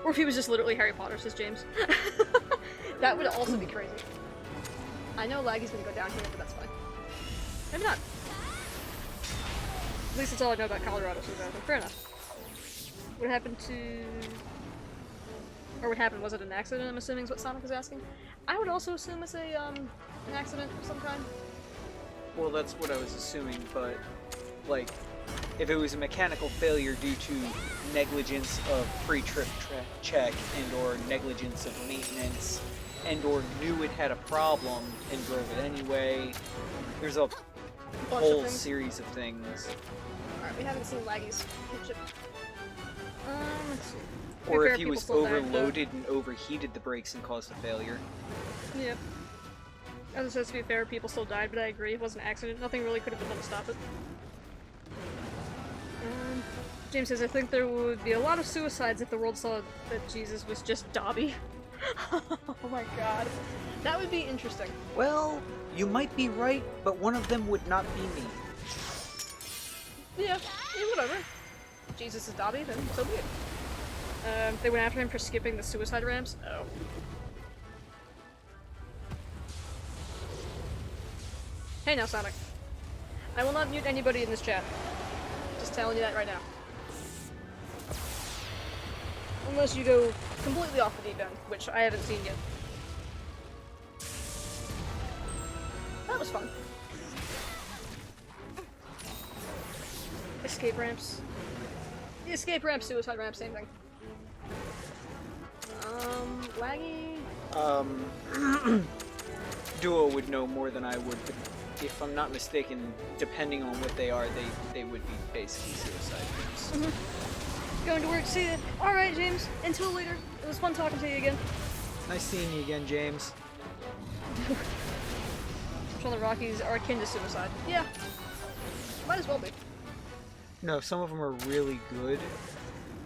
Or if he was just literally Harry Potter, says James. That would also be crazy. I know Laggy's gonna go down here, but that's fine. Maybe not. At least that's all I know about Colorado, so fair enough. What happened to... Or what happened, was it an accident, I'm assuming is what Sonic is asking? I would also assume it's a, an accident of some kind. Well, that's what I was assuming, but, like, if it was a mechanical failure due to negligence of pre-trip check and or negligence of maintenance and or knew it had a problem and drove it anyway, there's a whole series of things. Alright, we haven't seen Laggy's chip. Let's see. Or if he was overloaded and overheated the brakes and caused a failure. Yep. As it says, to be fair, people still died, but I agree, it was an accident. Nothing really could have been done to stop it. James says, I think there would be a lot of suicides if the world saw that Jesus was just Dobby. Oh my god. That would be interesting. Well, you might be right, but one of them would not be me. Yeah, whatever. Jesus is Dobby, then so be it. They went after him for skipping the suicide ramps? Oh. Hey now, Sonic. I will not mute anybody in this chat. Just telling you that right now. Unless you go completely off the deep end, which I haven't seen yet. That was fun. Escape ramps. The escape ramp, suicide ramp, same thing. Laggy? Duo would know more than I would, but if I'm not mistaken, depending on what they are, they would be basically suicide ramps. Going to work, see you. Alright, James. Until later. It was fun talking to you again. Nice seeing you again, James. I'm sure the Rockies are akin to suicide. Yeah. Might as well be. No, some of them are really good.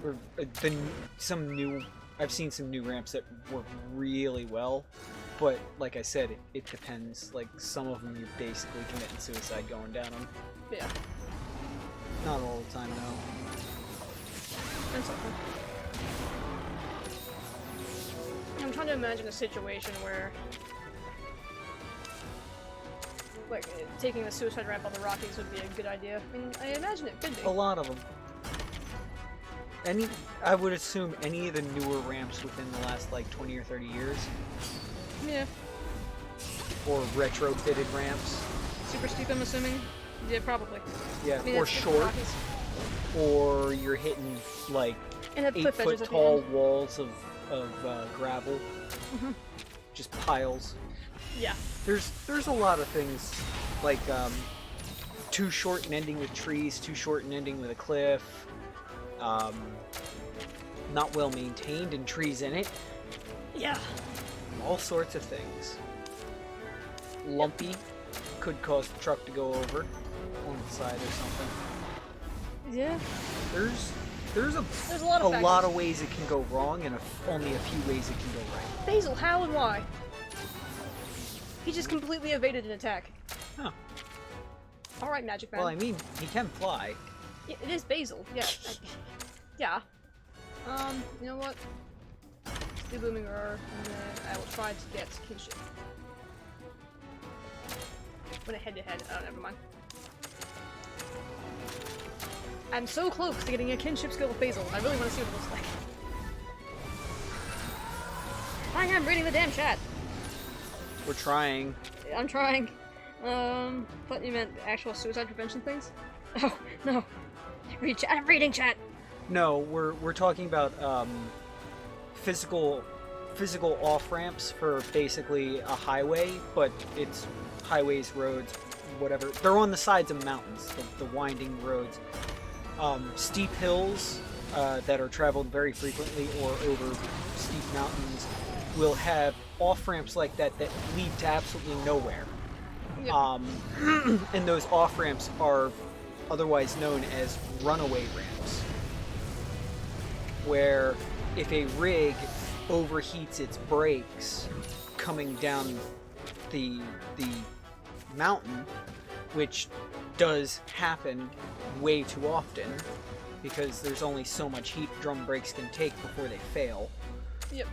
Or I've seen some new ramps that work really well, but like I said, it depends. Like, some of them you're basically committing suicide going down them. Yeah. Not all the time, though. And something. I'm trying to imagine a situation where, like, taking the suicide ramp on the Rockies would be a good idea. I mean, I imagine it could be. A lot of them. I would assume any of the newer ramps within the last, like, 20 or 30 years. Yeah. Or retrofitted ramps. Super steep, I'm assuming? Yeah, probably. Yeah, I mean, or that's short. Rockies. Or you're hitting, like, And have cliff edges 8-foot at the tall end. walls of gravel. Just piles. Yeah. There's a lot of things, like, too short and ending with trees, too short and ending with a cliff, not well maintained and trees in it. Yeah. All sorts of things. Lumpy could cause the truck to go over on the side or something. Yeah. There's a lot of factors. ways it can go wrong, and only a few ways it can go right. Basil, how and why? He just completely evaded an attack. Huh. Alright, Magic Man. Well, I mean, he can fly. Yeah, it is Basil. Yeah. Yeah. You know what? Let's do Booming Roar, and then I will try to get kinship. When a head-to-head. Oh, never mind. I'm so close to getting a kinship skill with Basil. I really want to see what it looks like. I am reading the damn chat. We're trying. I'm trying. Thought you meant actual suicide prevention things? Oh, no. Read chat. I'm reading chat! No, we're talking about physical off-ramps for basically a highway, but it's highways, roads, whatever. They're on the sides of mountains, the winding roads. Steep hills that are traveled very frequently or over steep mountains will have off-ramps like that lead to absolutely nowhere. Yep. And those off-ramps are otherwise known as runaway ramps, where if a rig overheats its brakes coming down the mountain, which does happen way too often because there's only so much heat drum brakes can take before they fail. Yep.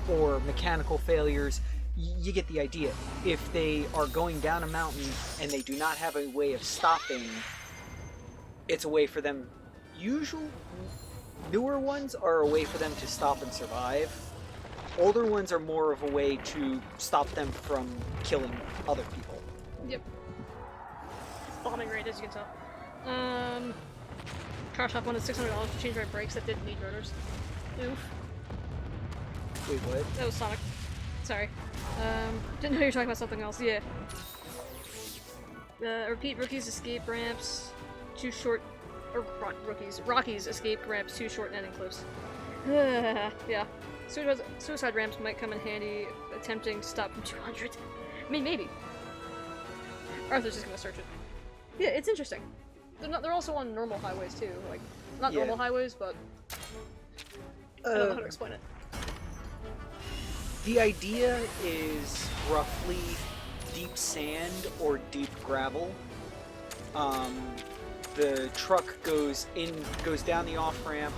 Or mechanical failures, you get the idea. If they are going down a mountain and they do not have a way of stopping, it's a way for them. Newer ones are a way for them to stop and survive. Older ones are more of a way to stop them from killing other people. Yep. Bombing rate, as you can tell. Car shop wanted $600 to change my brakes that didn't need rotors. Oof. Wait, what? That was Sonic. Sorry. Didn't know you were talking about something else. Yeah. Repeat rookies escape ramps. Too short. Or Rockies escape ramps too short and ending close. Yeah. Suicide ramps might come in handy attempting to stop from 200. I mean, maybe. Arthur's just gonna search it. Yeah, it's interesting. They're also on normal highways too. Like, not normal highways, but I don't know how to explain it. The idea is roughly deep sand or deep gravel. The truck goes down the off-ramp,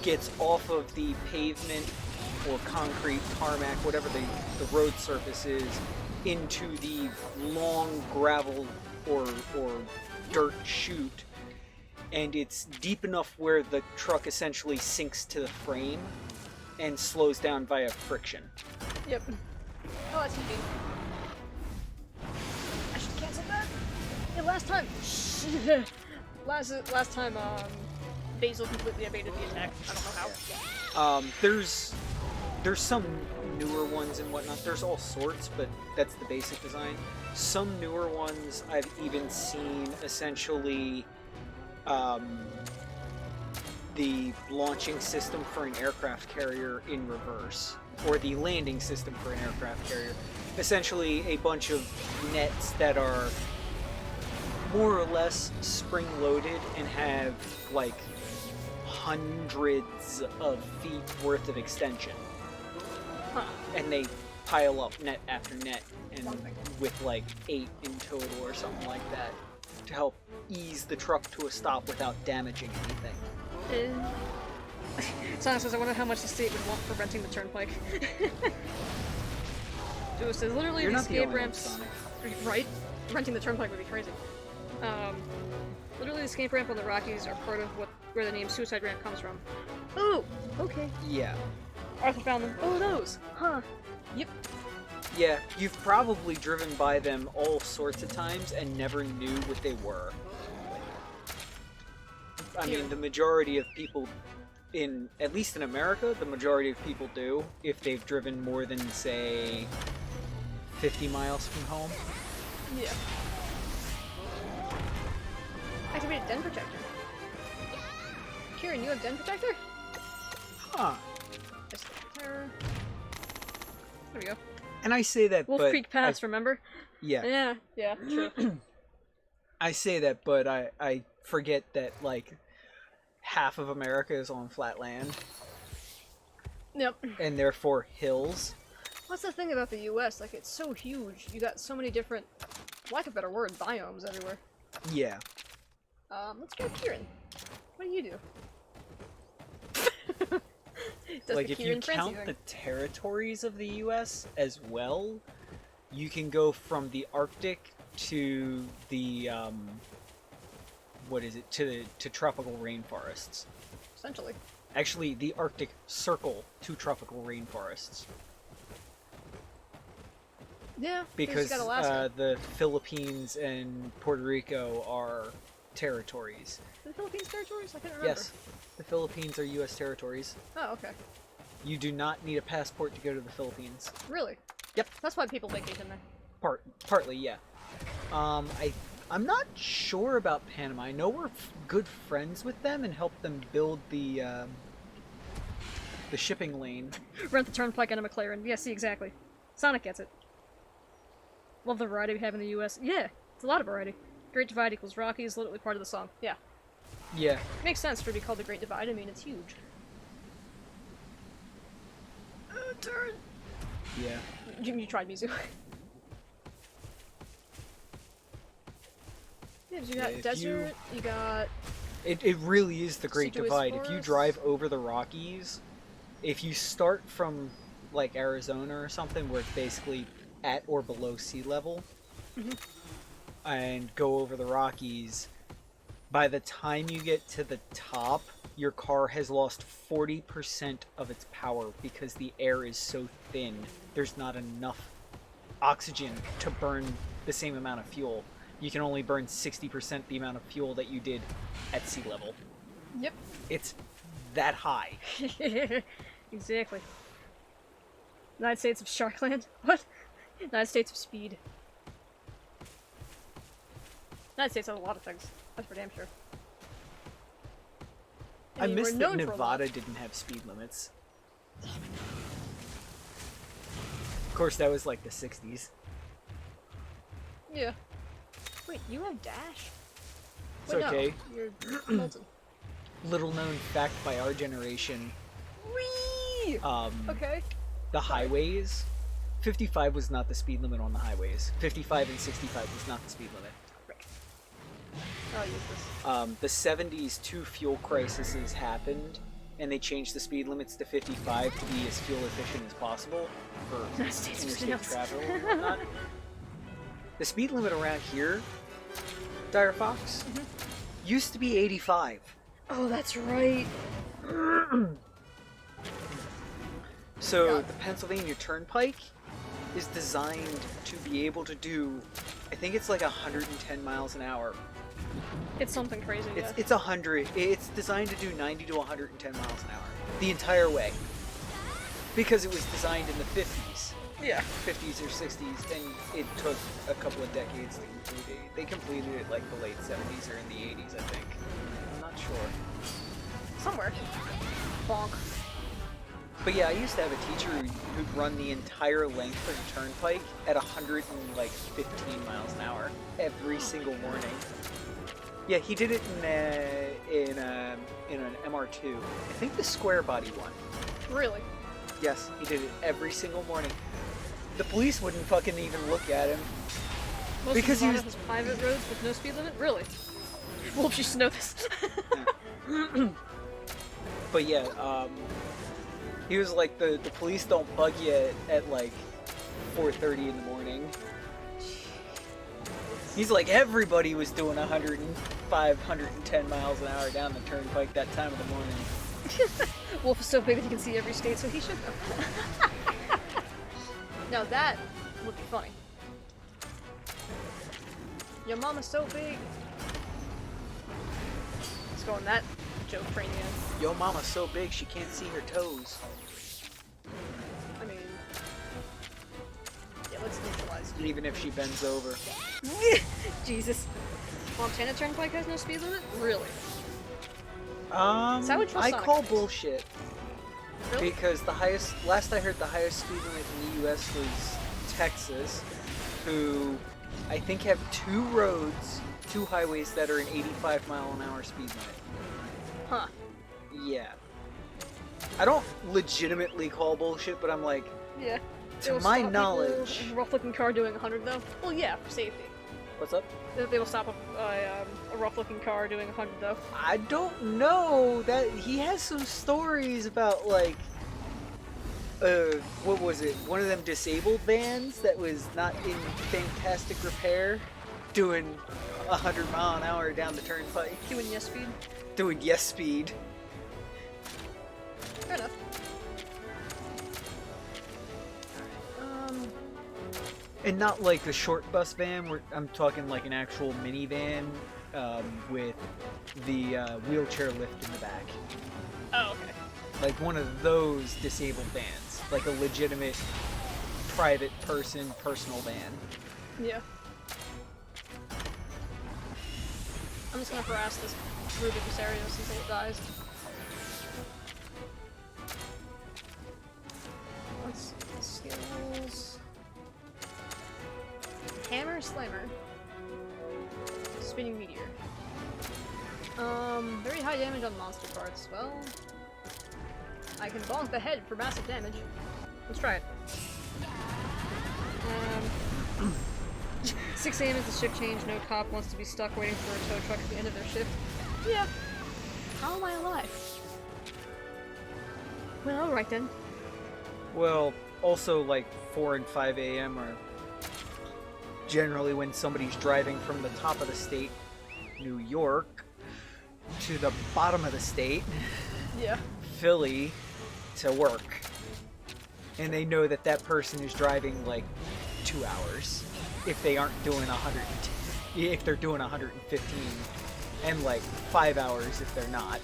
gets off of the pavement or concrete, tarmac, whatever the road surface is, into the long gravel or dirt chute, and it's deep enough where the truck essentially sinks to the frame and slows down via friction. Yep. Oh, that's easy. I should cancel that. Yeah, last time, Basil completely evaded the attack. I don't know how. There's some newer ones and whatnot. There's all sorts, but that's the basic design. Some newer ones I've even seen essentially the launching system for an aircraft carrier in reverse, or the landing system for an aircraft carrier. Essentially a bunch of nets that are more or less spring-loaded and have like hundreds of feet worth of extension. Huh. And they pile up net after net, and with like 8 in total or something like that, to help ease the truck to a stop without damaging anything. Sonic says, I wonder how much the state would want for renting the turnpike. Joe says, literally You're the not the escape only one, ramps... Sonic. Right? Renting the turnpike would be crazy. Literally the escape ramp on the Rockies are part of where the name Suicide Ramp comes from. Oh! Okay. Yeah. Arthur found them. Oh, those! Huh. Yep. Yeah, you've probably driven by them all sorts of times and never knew what they were. I mean, the majority of people at least in America, the majority of people do, if they've driven more than, say, 50 miles from home. Yeah. Activated den protector. Kieran, you have den protector? Huh. there. There we go. And I say that, Wolf but Creek Pass, remember? yeah, Yeah, true. I say that, but I forget that like half of America is on flat land Yep. and therefore hills. What's the thing about the US? Like, it's so huge. You got so many different, for lack of a better word, biomes everywhere. Yeah. Let's go Kieran. What do you do? Does Like the if you Kieran Francie count thing. the territories of the US as well, you can go from the Arctic to the to tropical rainforests. Essentially. Actually, the Arctic Circle to tropical rainforests. Yeah, Because you got Alaska. the Philippines and Puerto Rico are territories. The Philippines territories? I couldn't remember. Yes, the Philippines are U.S. territories. Oh, okay. You do not need a passport to go to the Philippines. Really? Yep. That's why people vacation there. Partly, yeah. I'm not sure about Panama. I know we're good friends with them and helped them build the shipping lane. Rent the turnpike and a McLaren. Yeah, see, exactly. Sonic gets it. Love the variety we have in the US. Yeah, it's a lot of variety. Great Divide equals Rocky is literally part of the song. Yeah. Yeah. Makes sense for it to be called the Great Divide. I mean, it's huge. Turn! Yeah. You tried Mizu. Yeah, you got if desert, you got... It really is the Great Deciduous Divide. If you forests. drive over the Rockies, if you start from like Arizona or something where it's basically at or below sea level, and go over the Rockies, by the time you get to the top, your car has lost 40% of its power because the air is so thin. There's not enough oxygen to burn the same amount of fuel. You can only burn 60% the amount of fuel that you did at sea level. Yep. It's that high. Exactly. United States of Sharkland? What? United States of Speed. United States has a lot of things. That's for damn sure. I mean, miss we're that known for a lot. Nevada didn't have speed limits. Of course, that was like the 60s. Yeah. Wait, you have Dash? It's Wait, okay. No, you're Molten. Little known fact by our generation, Whee! Okay. the highways, 55 was not the speed limit on the highways. 55 and 65 was not the speed limit. Frick. I'll use this. The 70s, two fuel crises happened, and they changed the speed limits to 55 to be as fuel efficient as possible for United States of interstate Snails. travel and whatnot. The speed limit around here, Dire Fox, used to be 85. Oh, that's right. So God. the Pennsylvania Turnpike is designed to be able to do, I think it's like 110 miles an hour. It's something crazy, yeah. It's 100. It's designed to do 90 to 110 miles an hour the entire way because it was designed in the 50s. Yeah. 50s or 60s, and it took a couple of decades to complete it. They completed it like the late 70s or in the 80s, I think. I'm not sure. Somewhere. Bonk. But yeah, I used to have a teacher who'd run the entire length of the turnpike at 115 miles an hour every single morning. Yeah, he did it in an MR2. I think the square body one. Really? Yes, he did it every single morning. The police wouldn't fucking even look at him. Most Because of he Nevada was- has private roads with no speed limit? Really? Wolf used to know this. But yeah, he was like, the police don't bug you at like 4:30 in the morning. He's like, everybody was doing 105, 110 miles an hour down the turnpike that time of the morning. Wolf is so big that he can see every state, so he should know. Now that would be funny. Your mama's so big. Let's go on that joke train again. Yo, mama's so big she can't see her toes. I mean, yeah, let's neutralize. Even if she bends over. Jesus. Montana Turnpike has no speed limit? Really? I So I would trust Sonic call on this. bullshit. Really? Because last I heard, the highest speed limit in the U.S. was Texas, who I think have two highways that are an 85-mile-an-hour speed limit. Huh. Yeah. I don't legitimately call bullshit, but I'm like, Yeah. They to will my stop people knowledge. with a rough-looking car doing 100 though. Well, yeah, for safety. What's up? They will stop a rough-looking car doing 100 though. I don't know. That he has some stories about like, what was it? One of them disabled vans that was not in fantastic repair, doing 100 mile an hour down the turnpike, Doing yes speed. doing yes speed. Fair enough. And not like a short bus van, where I'm talking like an actual minivan with the wheelchair lift in the back. Oh, okay. Like one of those disabled vans. Like a legitimate private person, personal van. Yeah. I'm just gonna harass this Ruby Casarios until it dies. Let's see. Skills. Hammer Slammer. Spinning Meteor. Very high damage on monster parts. Well, I can bonk the head for massive damage. Let's try it. 6 a.m. is the shift change. No cop wants to be stuck waiting for a tow truck at the end of their shift. Yeah. How am I alive? Well, alright then. Well, also like 4 and 5 a.m. are generally when somebody's driving from the top of the state, New York, to the bottom of the state, Yeah. Philly, to work. And they know that that person is driving like 2 hours if they aren't doing 110, if they're doing 115, and like 5 hours if they're not.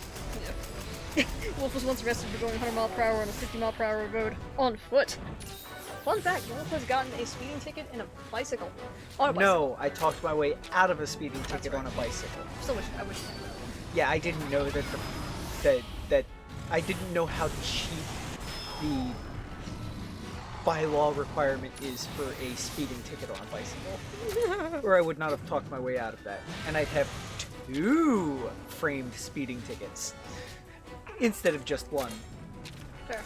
Yeah. Wolf was once arrested for going 100 mile per hour on a 50 mile per hour road on foot. Fun fact, Wolf has gotten a speeding ticket in a bicycle. On a bicycle. No, I talked my way out of a speeding ticket right. on a bicycle. Still wish I wish. Yeah, I didn't know that that I didn't know how cheap the bylaw requirement is for a speeding ticket on a bicycle, or I would not have talked my way out of that, and I'd have 2 framed speeding tickets instead of just 1. Fair.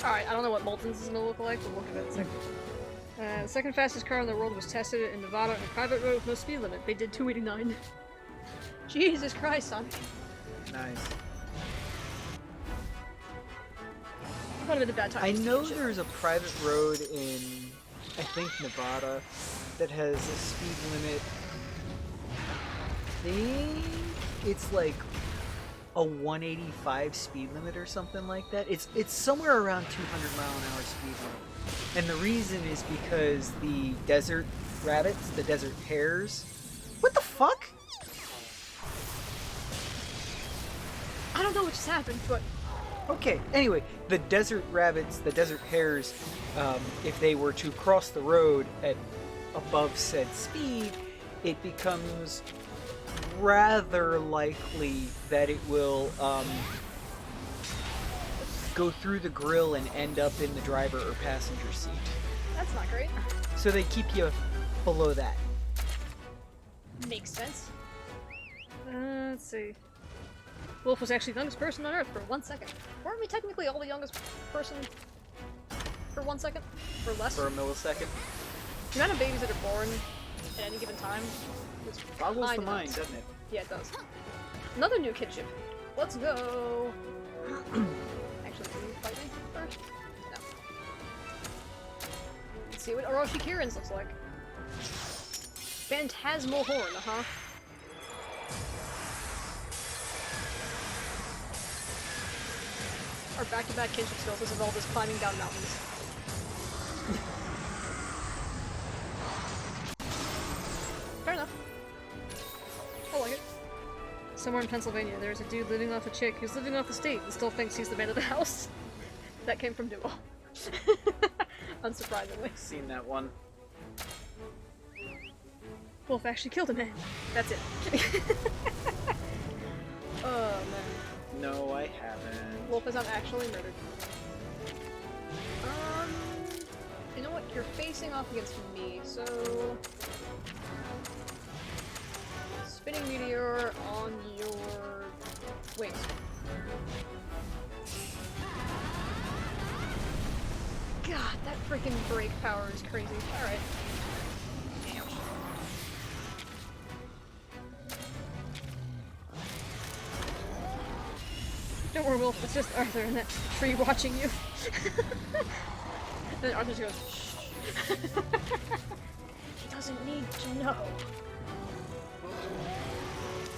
Alright, I don't know what Molten's is gonna look like, but we'll give it a second. The second fastest car in the world was tested in Nevada on a private road with no speed limit. They did 289. Jesus Christ, Sonic. Nice. Might have been a bad time. I to know speed shit. there's a private road in, I think, Nevada that has a speed limit. I think it's like a 185 speed limit or something like that. It's somewhere around 200 mile an hour speed limit. And the reason is because the desert rabbits, the desert hares. What the fuck? I don't know what just happened, but Okay, anyway, the desert rabbits, the desert hares, if they were to cross the road at above said speed, it becomes rather likely that it will go through the grill and end up in the driver or passenger seat. that's not great. So they keep you below that. Makes sense. Let's see. Wolf was actually the youngest person on Earth for 1 second. Weren't we technically all the youngest person for 1 second? For less? For a millisecond. The amount of babies that are born at any given time is Boggles the kinda mind, nuts. doesn't it? Yeah, it does. Another new kid ship. Let's go! Actually, can you fight me first? No. Let's see what Orochi Kirin's looks like. Phantasmal Horn, huh? Our back-to-back kinship skills is involved as climbing down mountains. Fair enough. I like it. Somewhere in Pennsylvania, there's a dude living off a chick who's living off the state and still thinks he's the man of the house. That came from Duo. Unsurprisingly. Seen that one. Wolf actually killed a man. That's it. Oh man. No, I haven't. Wolf is not actually murdered. You know what? You're facing off against me, so... Spinning meteor on your wings. God, that freaking break power is crazy. Alright. Don't worry, Wolf, it's just Arthur in that tree watching you. Then Arthur just goes, shh. He doesn't need to know.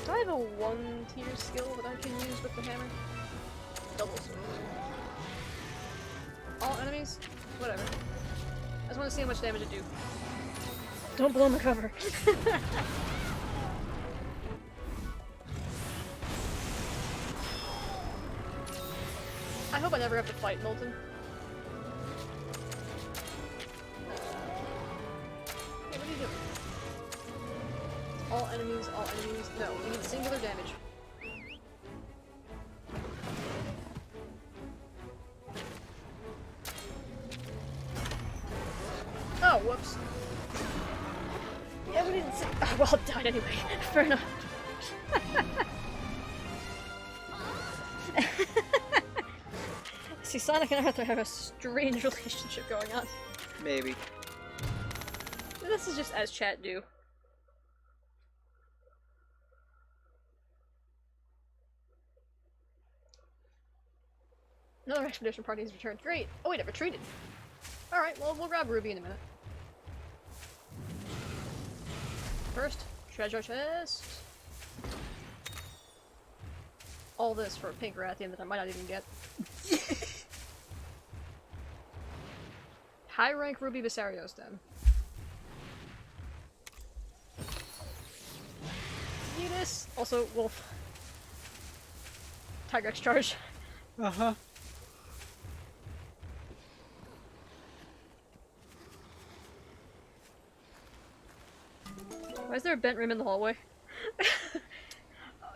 Do I have a 1-tier skill that I can use with the hammer? Double sword. All enemies? Whatever. I just want to see how much damage it do. Don't blow my cover. I hope I never have to fight Milton. Hey, what are you doing? All enemies, all enemies. No, we need singular damage. Oh, whoops. Yeah, we didn't see. Oh, well, it died anyway. Fair enough. See, Sonic and Arthur have a strange relationship going on. Maybe. This is just as chat do. Another expedition party has returned. Great! Oh wait, it retreated. Alright, well, we'll grab Ruby in a minute. First, treasure chest. All this for a pink rat at the end that I might not even get. High rank Ruby Visario stem. Need this. Also, Wolf. Tiger X charge. Uh-huh. Why is there a bent rim in the hallway?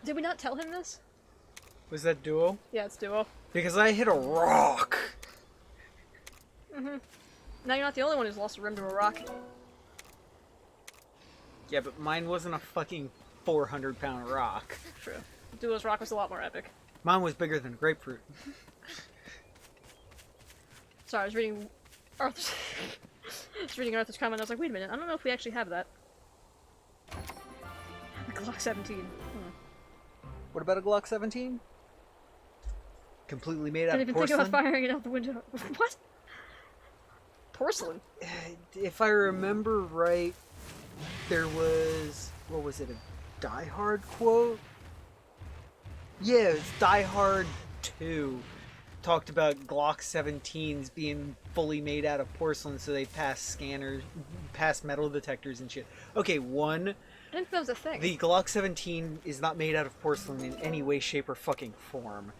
Did we not tell him this? Was that duo? Yeah, it's duo. Because I hit a rock! Mm-hmm. Now you're not the only one who's lost a rim to a rock. Yeah, but mine wasn't a fucking 400-pound rock. True. Duo's rock was a lot more epic. Mine was bigger than a grapefruit. Sorry, I was reading Arthur's... Arthur's comment, I was like, wait a minute, I don't know if we actually have that. Glock 17. What about a Glock 17? Completely made out Didn't of even think porcelain? about firing it out the window. What? Porcelain? If I remember right, there was... what was it, a Die Hard quote? Yeah, it's Die Hard 2. Talked about Glock 17s being fully made out of porcelain so they pass scanners, pass metal detectors and shit. Okay, one... I didn't think that was a thing. The Glock 17 is not made out of porcelain in any way, shape, or fucking form.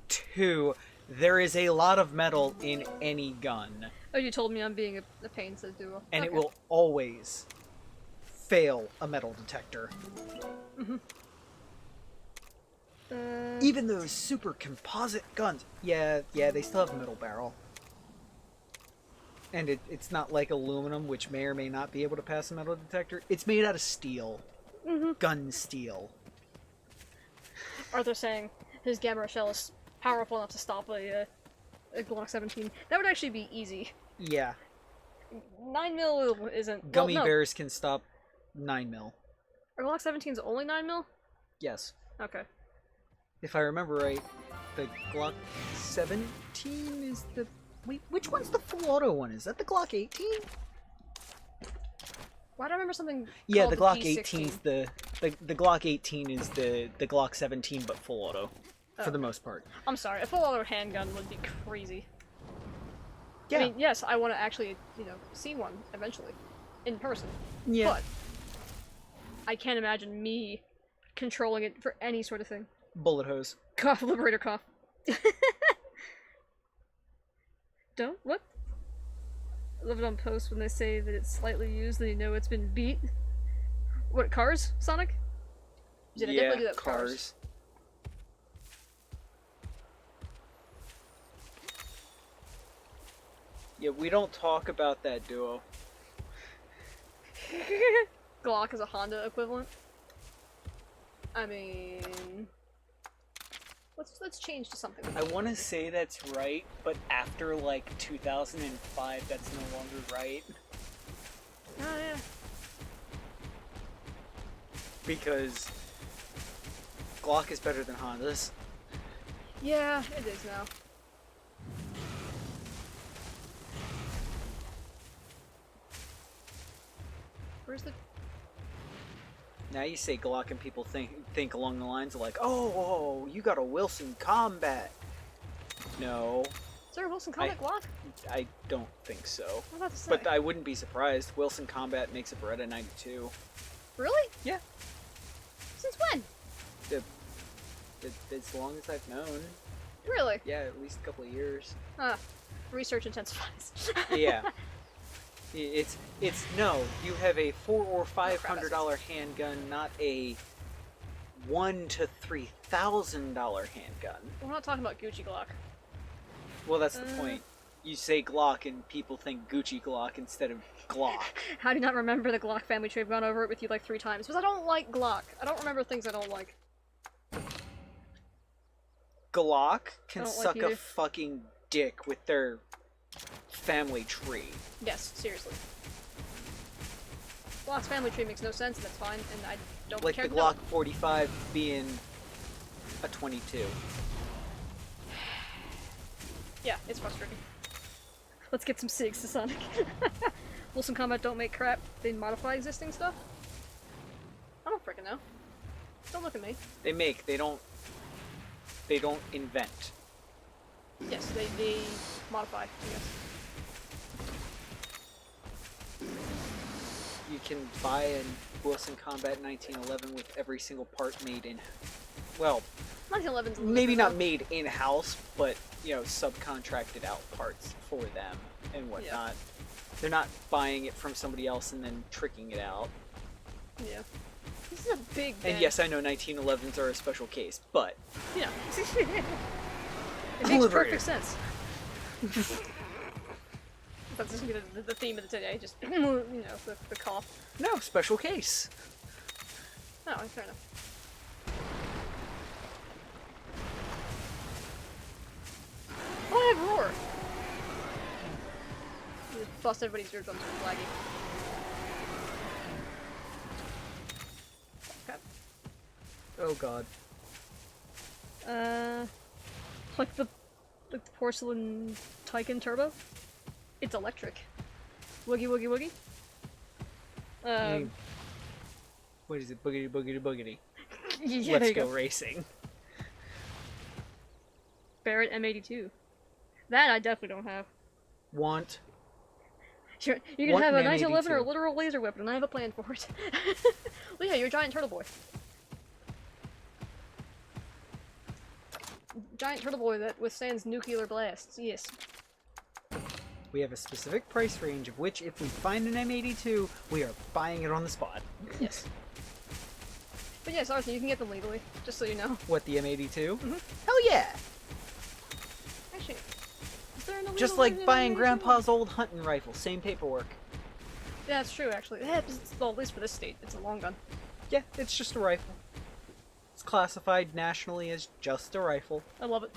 2, there is a lot of metal in any gun. Oh, you told me I'm being a pain, says Duo. And Okay. it will always fail a metal detector. Mm-hmm. Even those super composite guns. Yeah, they still have a metal barrel. And it's not like aluminum, which may or may not be able to pass a metal detector. It's made out of steel. Mm-hmm. Gun steel. Arthur saying his gamma shell is powerful enough to stop a Glock 17. That would actually be easy. Yeah. 9mm isn't... Gummy well, no. bears can stop 9mm. Are Glock 17s only 9mm? Yes. Okay. If I remember right, the Glock 17 is the... Wait, which one's the full auto one? Is that the Glock 18? Why do I remember something Yeah, called the Glock P16? 18 is the Glock 18 is the Glock 17 but full auto. For Oh. the most part. I'm sorry, a full auto handgun would be crazy. Yeah. I mean, yes, I want to actually, see one eventually. In person. Yeah. But I can't imagine me controlling it for any sort of thing. Bullet hose. Cough, liberator cough. Don't? What? I love it on post when they say that it's slightly used, then you know it's been beat. What, cars, Sonic? You did definitely do that with cars. Yeah, we don't talk about that duo. Glock is a Honda equivalent. I mean, let's change to something. I want to say that's right, but after like 2005, that's no longer right. Oh yeah. Because Glock is better than Hondas. Yeah, it is now. Where's the... Now you say Glock and people think along the lines of like, oh, you got a Wilson Combat. No, Is there a Wilson Combat Glock? I don't think so. I'm about to say. But I wouldn't be surprised. Wilson Combat makes a Beretta 92. Really? Yeah. Since when? As long as I've known. Really? Yeah, at least a couple of years. Research intensifies. Yeah. It's no. You have a $400 or $500 handgun, not a $1,000 to $3,000 handgun. We're not talking about Gucci Glock. Well, that's the point. You say Glock and people think Gucci Glock instead of Glock. How do you not remember the Glock family tree? I've gone over it with you like 3 times. Because I don't like Glock. I don't remember things I don't like. Glock can I don't like suck either. a fucking dick with their family tree. Yes, seriously. Glock's family tree makes no sense, and that's fine, and I don't Like care. the Glock 45 being a 22. Yeah, it's frustrating. Let's get some SIGs to Sonic. Wilson Combat don't make crap, they modify existing stuff? I don't freaking know. Don't look at me. They don't invent. Yes, they modify, I guess. You can buy a Wilson Combat 1911 with every single part made in, well, 1911's a little maybe not different, made in-house, but, you know, subcontracted out parts for them and whatnot. They're not buying it from somebody else and then tricking it out. though. Yeah. This is a big And bang. yes, I know 1911s are a special case, but Yeah. It makes Liberator. perfect sense. That's just gonna be the theme of the today, just, you know, the cough. no, special case. Oh, fair enough. Oh, I have Roar! Just bust everybody's eardrums with laggy. Okay. Oh god. Like the porcelain Tycoon Turbo? It's electric. Woogie woogie woogie. What is it? Boogity boogity boogity. Yeah, there Let's you go racing. Barrett M82. That I definitely don't have. Want? Sure, you can Want have a an 1911 or a M82. literal laser weapon, and I have a plan for it. Well, yeah, you're a giant turtle boy. Giant turtle boy that withstands nuclear blasts, yes. We have a specific price range of which, if we find an M82, we are buying it on the spot. Yes. But yes, Arthur, you can get them legally, just so you know. What, the M82? Mhm. Hell yeah! Actually, is there an illegal Just like version of buying M82? Grandpa's old hunting rifle, same paperwork. Yeah, that's true, actually. Yeah, well, at least for this state, it's a long gun. Yeah, it's just a rifle. It's classified nationally as just a rifle. I love it.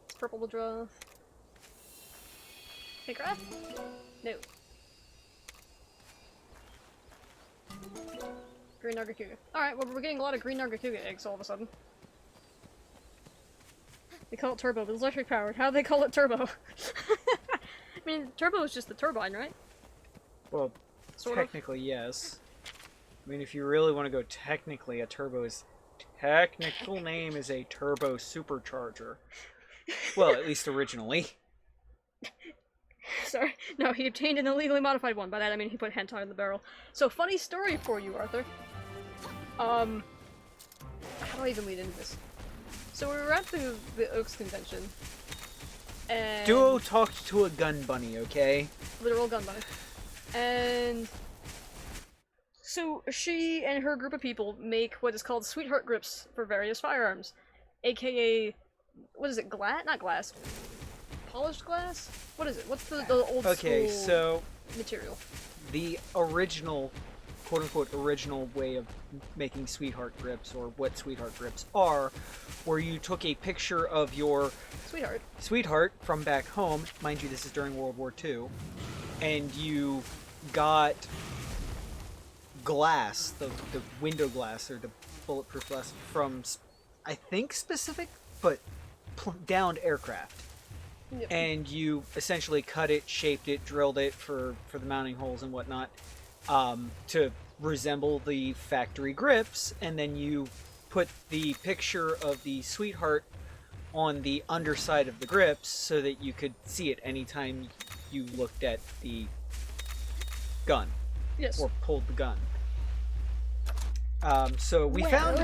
It's purple to draw. Hey, Graf? No. Green Nargacuga. Alright, well, we're getting a lot of green Nargacuga eggs all of a sudden. They call it turbo, but it's electric powered. How do they call it turbo? I mean, turbo is just the turbine, right? Well, Sort of. technically, yes. I mean, if you really want to go technically, a turbo's technical name is a turbo supercharger. Well, at least originally. Sorry. No, he obtained an illegally modified one. By that I mean he put hentai in the barrel. So, funny story for you, Arthur. How do I even lead into this? So we were at the Oaks convention, and Duo talked to a gun bunny, okay? literal gun bunny, and so she and her group of people make what is called sweetheart grips for various firearms, aka what is it? Glass? Not glass. polished glass? What is it? What's the old Okay, school so material? the original, quote-unquote original way of making sweetheart grips, or what sweetheart grips are, where you took a picture of your sweetheart from back home, mind you this is during World War II, and you got glass, the window glass, or the bulletproof glass, from, I think, specific, but downed aircraft. Yep. And you essentially cut it, shaped it, drilled it for the mounting holes and whatnot, to resemble the factory grips, and then you put the picture of the sweetheart on the underside of the grips so that you could see it anytime you looked at the gun. Yes. Or pulled the gun. So we found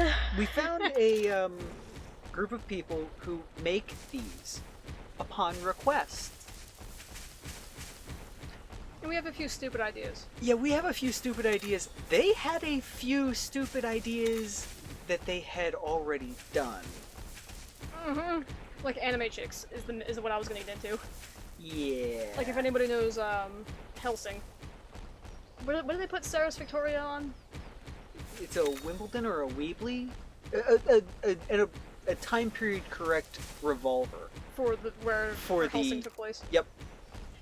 a group of people who make these upon request. And we have a few stupid ideas. Yeah, we have a few stupid ideas. They had a few stupid ideas that they had already done. Mm-hmm. Like anime chicks is what I was gonna get into. Yeah. Like if anybody knows Helsing. What did they put Sarah's Victoria on? It's a Wimbledon or a Weebly? A time period correct revolver. For where Helsing took place? Yep.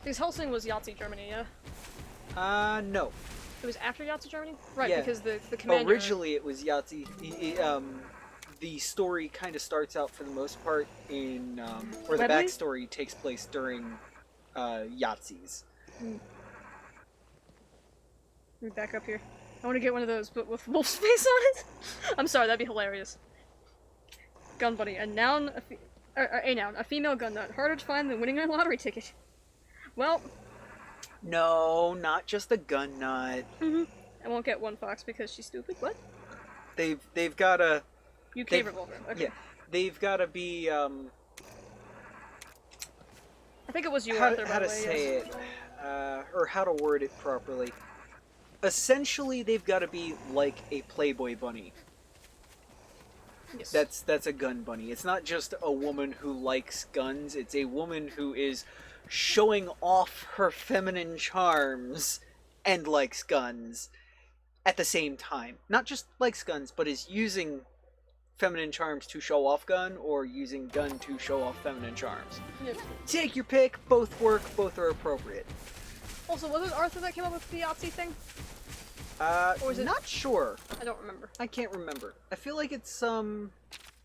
Because Helsing was Yahtzee Germany, yeah? No. It was after Yahtzee Germany? Right, Yeah. because the commander... Originally it was Yahtzee. The story kind of starts out for the most part in, or the Webley? backstory takes place during Yahtzees. Let me back up here. I want to get one of those, but with wolf's face on it. I'm sorry, that'd be hilarious. Gun buddy, a noun, a noun, a female gun nut. Harder to find than winning a lottery ticket. Well... No, not just a gun nut. I won't get one fox because she's stupid. What? They've got to... UK revolver. Okay. Yeah, they've got to be, I think it was you, how Arthur, by to the way, say yes. it, or how to word it properly. Essentially, they've got to be like a Playboy bunny. Yes. That's a gun bunny. It's not just a woman who likes guns. It's a woman who is showing off her feminine charms and likes guns at the same time. Not just likes guns, but is using feminine charms to show off gun, or using gun to show off feminine charms. Yep. Take your pick. Both work. Both are appropriate. Also, was it Arthur that came up with the Yahtzee thing? Or is it... Not sure. I don't remember. I can't remember. I feel like it's God.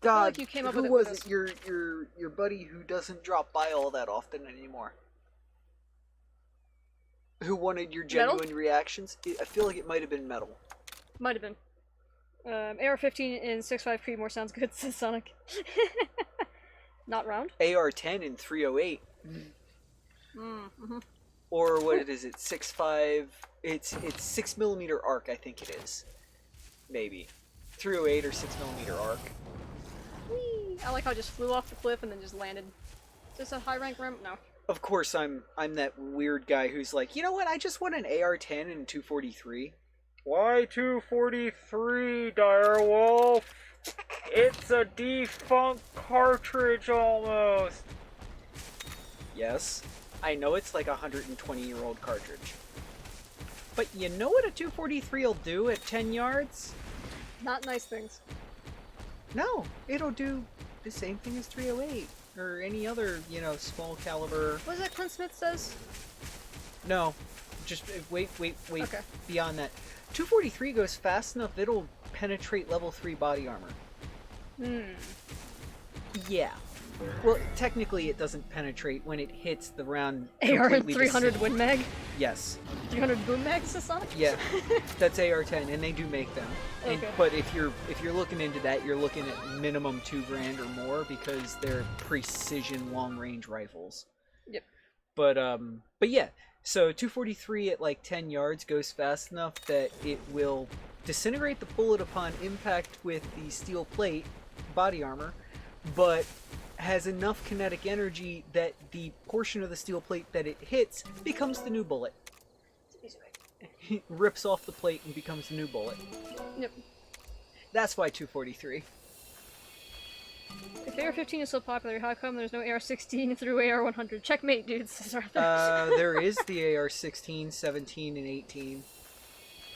I feel like you came up who with it was with us. it? Your buddy who doesn't drop by all that often anymore. Who wanted your genuine Metal? reactions? I feel like it might have been Metal. Might have been. AR-15 in 6.5 Creedmoor sounds good, says Sonic. Not round? AR-10 in 308. Mm-hmm. Or what is it? 6.5. It's 6mm arc. I think it is. Maybe 308 or 6mm arc. Whee! I like how I just flew off the cliff and then just landed. Is this a high rank ramp? No. Of course, I'm that weird guy who's like, you know what? I just want an AR-10 and 243. Why 243, Direwolf? It's a defunct cartridge almost. Yes, I know it's like a 120-year-old cartridge. But you know what a 243 will do at 10 yards? Not nice things. No, it'll do the same thing as 308 or any other, small caliber. What is that Clint Smith says? No, just wait. Okay. Beyond that, 243 goes fast enough it'll penetrate level 3 body armor. Yeah. Well, technically it doesn't penetrate when it hits the round. AR completely 300 Win Mag? Yes. 300 Boom Mags, says Sonic? Yeah. That's AR-10, and they do make them. And, Okay. but if you're looking into that, you're looking at minimum $2,000 or more because they're precision long-range rifles. Yep. But yeah. So 243 at like 10 yards goes fast enough that it will disintegrate the bullet upon impact with the steel plate body armor, but has enough kinetic energy that the portion of the steel plate that it hits becomes the new bullet. It rips off the plate and becomes the new bullet. Yep. That's why 243. If AR-15 is so popular, how come there's no AR-16 through AR-100? Checkmate, dudes, says Arthur. There is the AR-16, 17, and 18.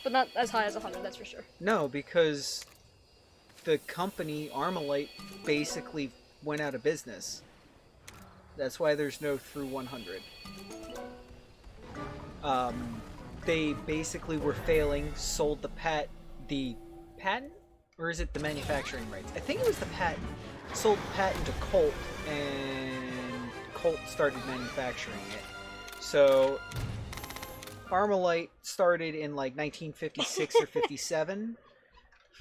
But not as high as 100, that's for sure. No, because the company, Armalite, basically went out of business. That's why there's no through 100. They basically were failing, sold the patent? Or is it the manufacturing rights? I think it was the patent. Sold the patent to Colt, and Colt started manufacturing it. So, Armalite started in like 1956 or 57,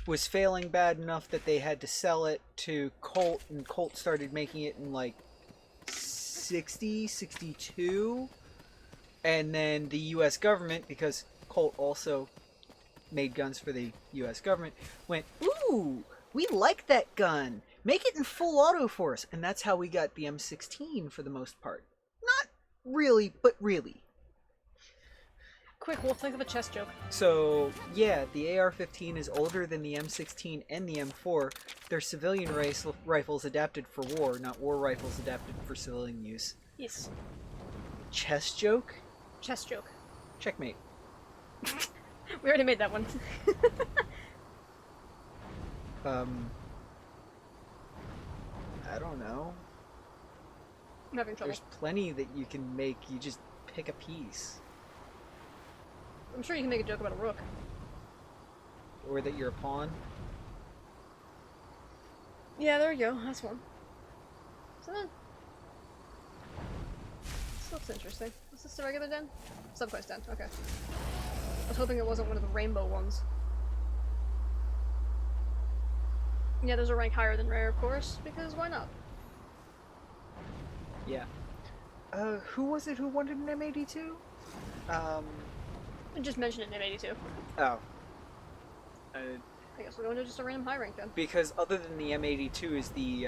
was failing bad enough that they had to sell it to Colt, and Colt started making it in like 60, 62, and then the US government, because Colt also made guns for the US government, went, ooh, we like that gun, make it in full auto for us, and that's how we got the M16 for the most part. Not really, but really. Quick, we'll think of a chess joke. So, yeah, the AR-15 is older than the M16 and the M4. They're civilian rifles adapted for war, not war rifles adapted for civilian use. Yes. Chess joke? Chess joke. Checkmate. We already made that one. I don't know. I'm having trouble. There's plenty that you can make, you just pick a piece. I'm sure you can make a joke about a rook. Or that you're a pawn. Yeah, there you go. That's one. So then... This looks interesting. Is this the regular den? Subquest den, okay. I was hoping it wasn't one of the rainbow ones. Yeah, there's a rank higher than rare, of course, because why not? Yeah. Who was it who wanted an M82? I just mentioned it in M82. Oh. I guess we'll go into just a random high rank then. Because other than the M82 is the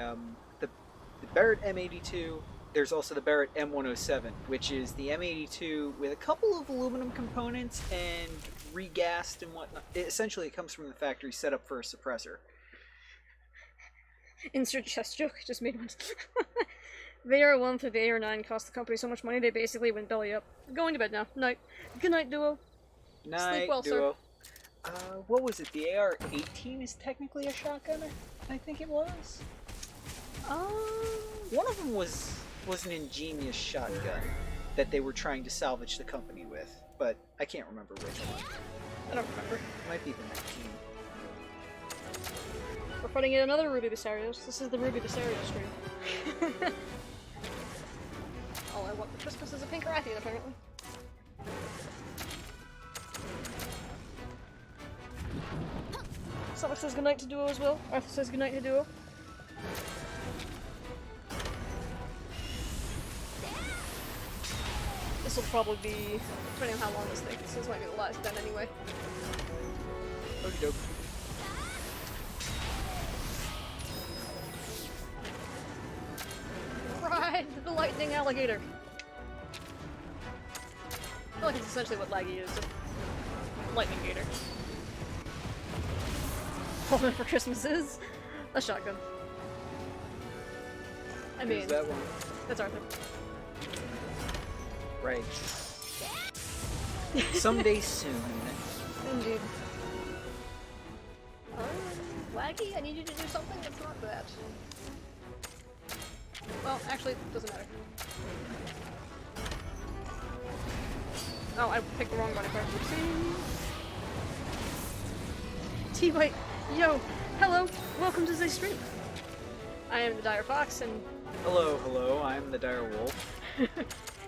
Barrett M82, there's also the Barrett M107, which is the M82 with a couple of aluminum components and regassed and whatnot. Essentially, it comes from the factory set up for a suppressor. Insert chest joke, just made one. The AR-1 through the AR-9 cost the company so much money they basically went belly up. Going to bed now. Night. Good night, duo. Night, Sleep well, duo. What was it? The AR-18 is technically a shotgunner? I think it was. One of them was an ingenious shotgun that they were trying to salvage the company with, but I can't remember which one. I don't remember. It might be the 19. We're fighting yet another Ruby Visarios. This is the Ruby Visario stream. All I want for Christmas is a pink Rathian, apparently. Sonic says goodnight to Duo as well. Arthur says goodnight to Duo. This will probably be, depending on how long this takes, this might be the last den anyway. Okie doke. Ride the lightning alligator! I feel like it's essentially what Laggy is, just lightning gator. All for Christmas is a shotgun. I mean, Who's that one? that's Arthur. Right. Someday soon. Indeed. Laggy, I need you to do something that's not that. Well, actually, it doesn't matter. Oh, I picked the wrong button. T-White, yo, hello, welcome to the stream. I am the Dire Fox, and... Hello, hello, I'm the Dire Wolf.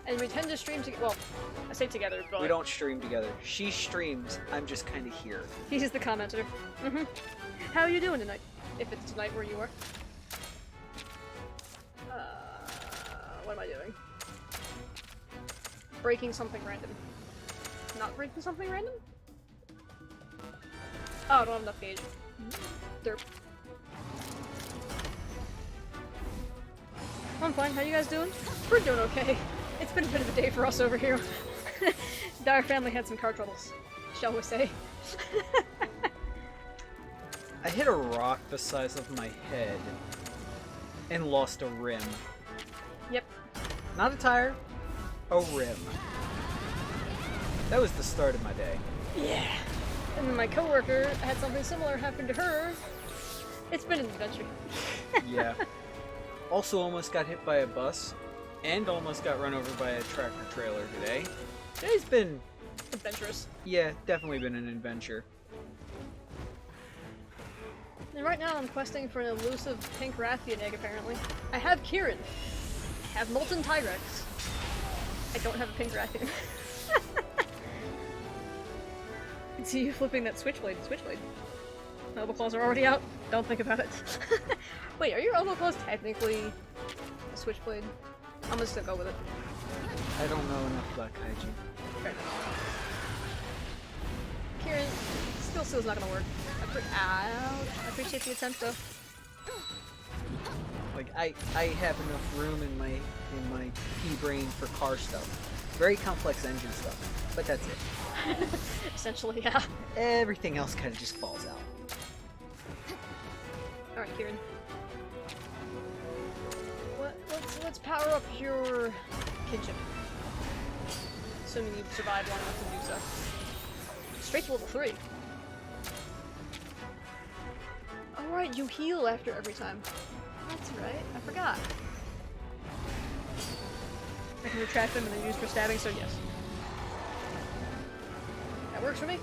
And we tend to stream together. Well, I say together, but... We don't stream together. She streams, I'm just kind of here. He's the commenter. How are you doing tonight? If it's tonight where you are. What am I doing? Breaking something random. Not breaking something random? Oh, I don't have enough gauge. Derp. I'm fine, how you guys doing? We're doing okay. It's been a bit of a day for us over here. Dire family had some car troubles, shall we say. I hit a rock the size of my head and lost a rim. Yep. Not a tire, a rim. That was the start of my day. Yeah. And then my coworker had something similar happen to her. It's been an adventure. Yeah. Also almost got hit by a bus, and almost got run over by a tractor trailer today. Today's been, Adventurous. yeah, definitely been an adventure. And right now I'm questing for an elusive pink Rathian egg, apparently. I have Kieran. I have Molten Tyrex. I don't have a pink Rathian. I can see you flipping that switchblade. Switchblade. My elbow claws are already out. Don't think about it. Wait, are your elbow claws technically a switchblade? I'm just gonna go with it. I don't know enough about kaiju. Fair enough. Kieran, skill seal's not gonna work. Ouch. I appreciate the attempt though. Like I have enough room in my pea brain for car stuff. Very complex engine stuff, but that's it. Essentially, yeah. Everything else kind of just falls out. Alright, Kieran. Let's power up your kinship. Assuming you've survived long enough to do so. Straight to level 3. Alright, you heal after every time. That's right, I forgot. I can retract them and then use for stabbing, so yes. That works for me.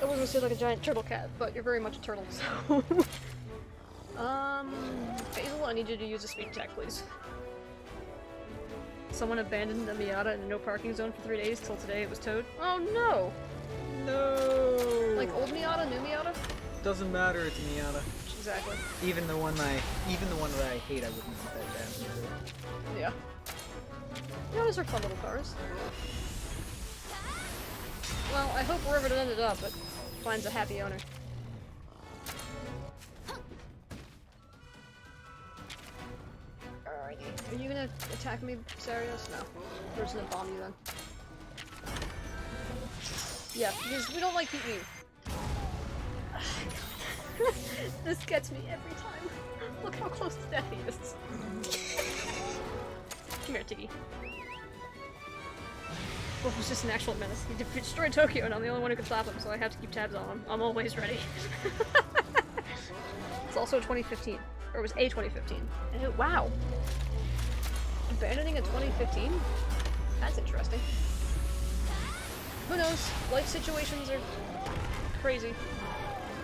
I was gonna say like a giant turtle cat, but you're very much a turtle, so... Basil, I need you to use a speed attack, please. Someone abandoned a Miata in a no parking zone for 3 days till today it was towed. Oh no! No. Like old Miata, new Miata? Doesn't matter. It's a Miata. Exactly. Even the one that I hate, I wouldn't want that bad. Yeah. Miatas are fun little cars. Well, I hope wherever it ended up, it finds a happy owner. Alrighty. Are you gonna attack me, Sarios? No. We're just gonna bomb you then. Yeah, because we don't like heat meat. This gets me every time. Look how close to death he is. Come here, Tiggy. Wolf was just an actual menace. He destroyed Tokyo and I'm the only one who can stop him, so I have to keep tabs on him. I'm always ready. It's also 2015. Or it was a 2015. And wow! Abandoning a 2015? That's interesting. Who knows? Life situations are crazy.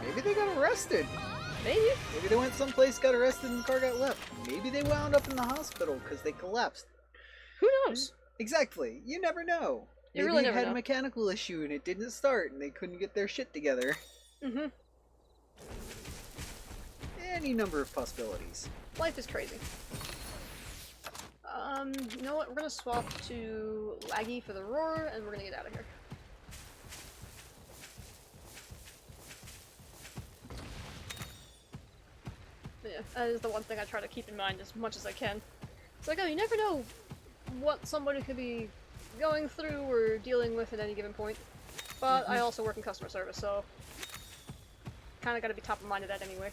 Maybe they got arrested. Maybe. Maybe they went someplace, got arrested, and the car got left. Maybe they wound up in the hospital because they collapsed. Who knows? Exactly. You never know. You Maybe really it never had know. a mechanical issue and it didn't start and they couldn't get their shit together. Mm-hmm. Any number of possibilities. Life is crazy. You know what? We're gonna swap to Laggy for the roar, and we're gonna get out of here. Yeah, that is the one thing I try to keep in mind as much as I can. It's like, oh, you never know what somebody could be going through or dealing with at any given point. But I also work in customer service, so kinda gotta be top of mind of that anyway.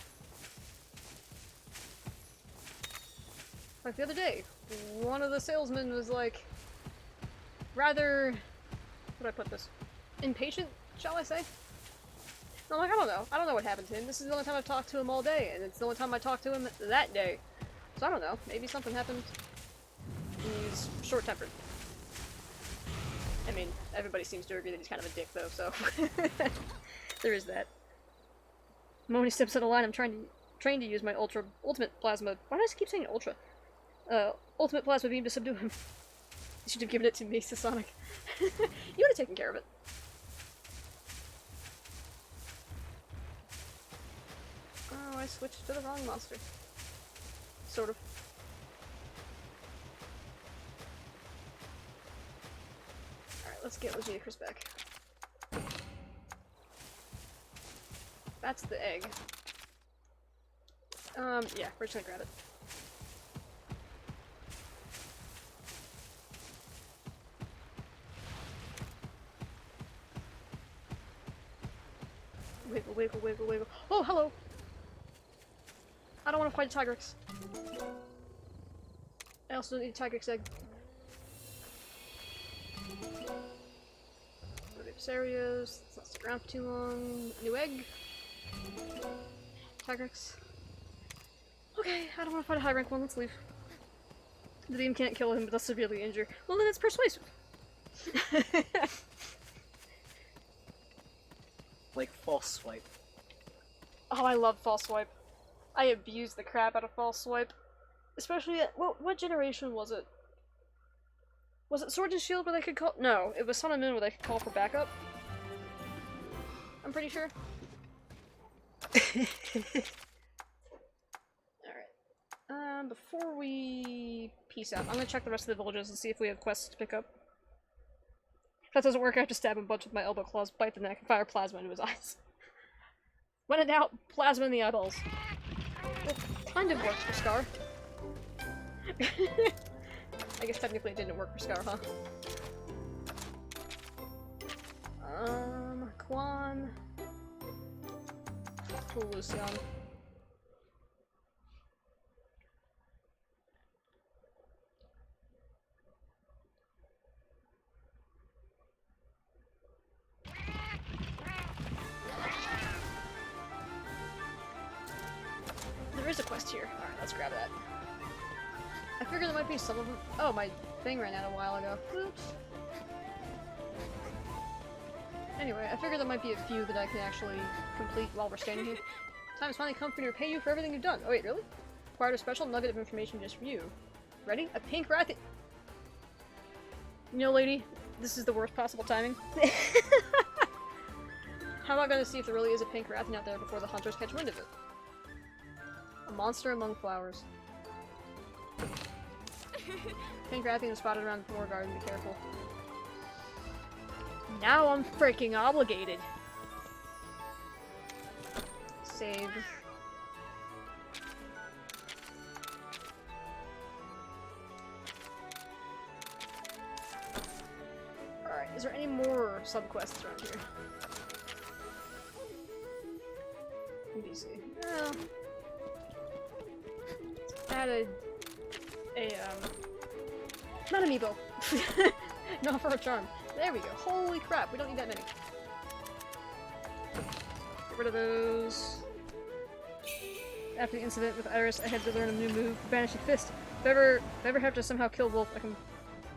Like the other day, one of the salesmen was like, rather, how do I put this? Impatient, shall I say? And I'm like, I don't know. I don't know what happened to him. This is the only time I've talked to him all day, and it's the only time I talked to him that day. So I don't know. Maybe something happened. He's short-tempered. I mean, everybody seems to agree that he's kind of a dick, though, so there is that. The moment he steps out of line, I'm trained to use my ultimate plasma. Why do I keep saying ultra? Ultimate plasma beam to subdue him. You should have given it to me, Sonic. You would have taken care of it. Oh, I switched to the wrong monster. Sort of. Alright, let's get Legionacris back. That's the egg. Yeah, we're just gonna grab it. Wiggle, wiggle, wiggle, wiggle. Oh, hello! I don't want to fight a Tigrex. I also don't need a Tigrex egg. Areas. Let's not stick around for too long. New egg. Tigrex. Okay, I don't want to fight a high rank one. Let's leave. The beam can't kill him, but they'll severely injure. Well, then it's persuasive. Like false swipe. Oh, I love false swipe. I abused the crap out of false swipe. Especially at what generation was it? Was it Sword and Shield where they could call? No, it was Sun and Moon where they could call for backup. I'm pretty sure. Alright. Before we peace out, I'm gonna check the rest of the villages and see if we have quests to pick up. If that doesn't work, I have to stab him a bunch with my elbow claws, bite the neck, and fire plasma into his eyes. When in doubt, plasma in the eyeballs. It kind of works for Scar. I guess technically it didn't work for Scar, huh? Quan. Cool, Lucian. There is a quest here. Alright, let's grab that. I figured there might be some of them. Oh, my thing ran out a while ago. Oops. Anyway, I figured there might be a few that I can actually complete while we're standing here. Time has finally come for me to repay you for everything you've done. Oh wait, really? Acquired a special nugget of information just for you. Ready? A pink rat. You know, lady, this is the worst possible timing. How about gonna see if there really is a pink rat out there before the hunters catch wind of it? A monster among flowers. Pink Rathian is spotted around the floor garden, be careful. Now I'm freaking obligated! Save. Alright, is there any more subquests around here? NPC. Well... added not amiibo. Not for a charm. There we go. Holy crap, we don't need that many. Get rid of those. After the incident with Iris, I had to learn a new move, Vanishing Fist. If I ever have to somehow kill Wolf, I can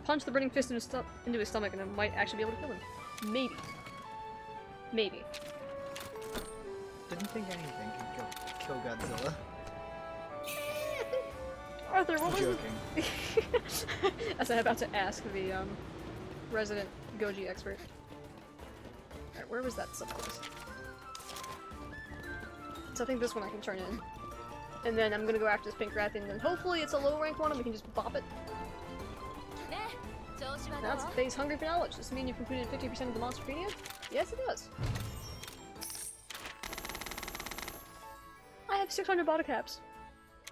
punch the burning fist into his stomach and I might actually be able to kill him. Maybe. Maybe. Didn't think anything could kill Godzilla. Arthur, what was Joking. As I'm about to ask the resident Goji expert. Alright, where was that subquest? So I think this one I can turn in. And then I'm gonna go after this pink rat thing, and then hopefully it's a low rank one and we can just bop it. Now it's phase hungry for knowledge. Does this mean you've completed 50% of the Monsterpedia? Yes, it does. I have 600 bottle caps.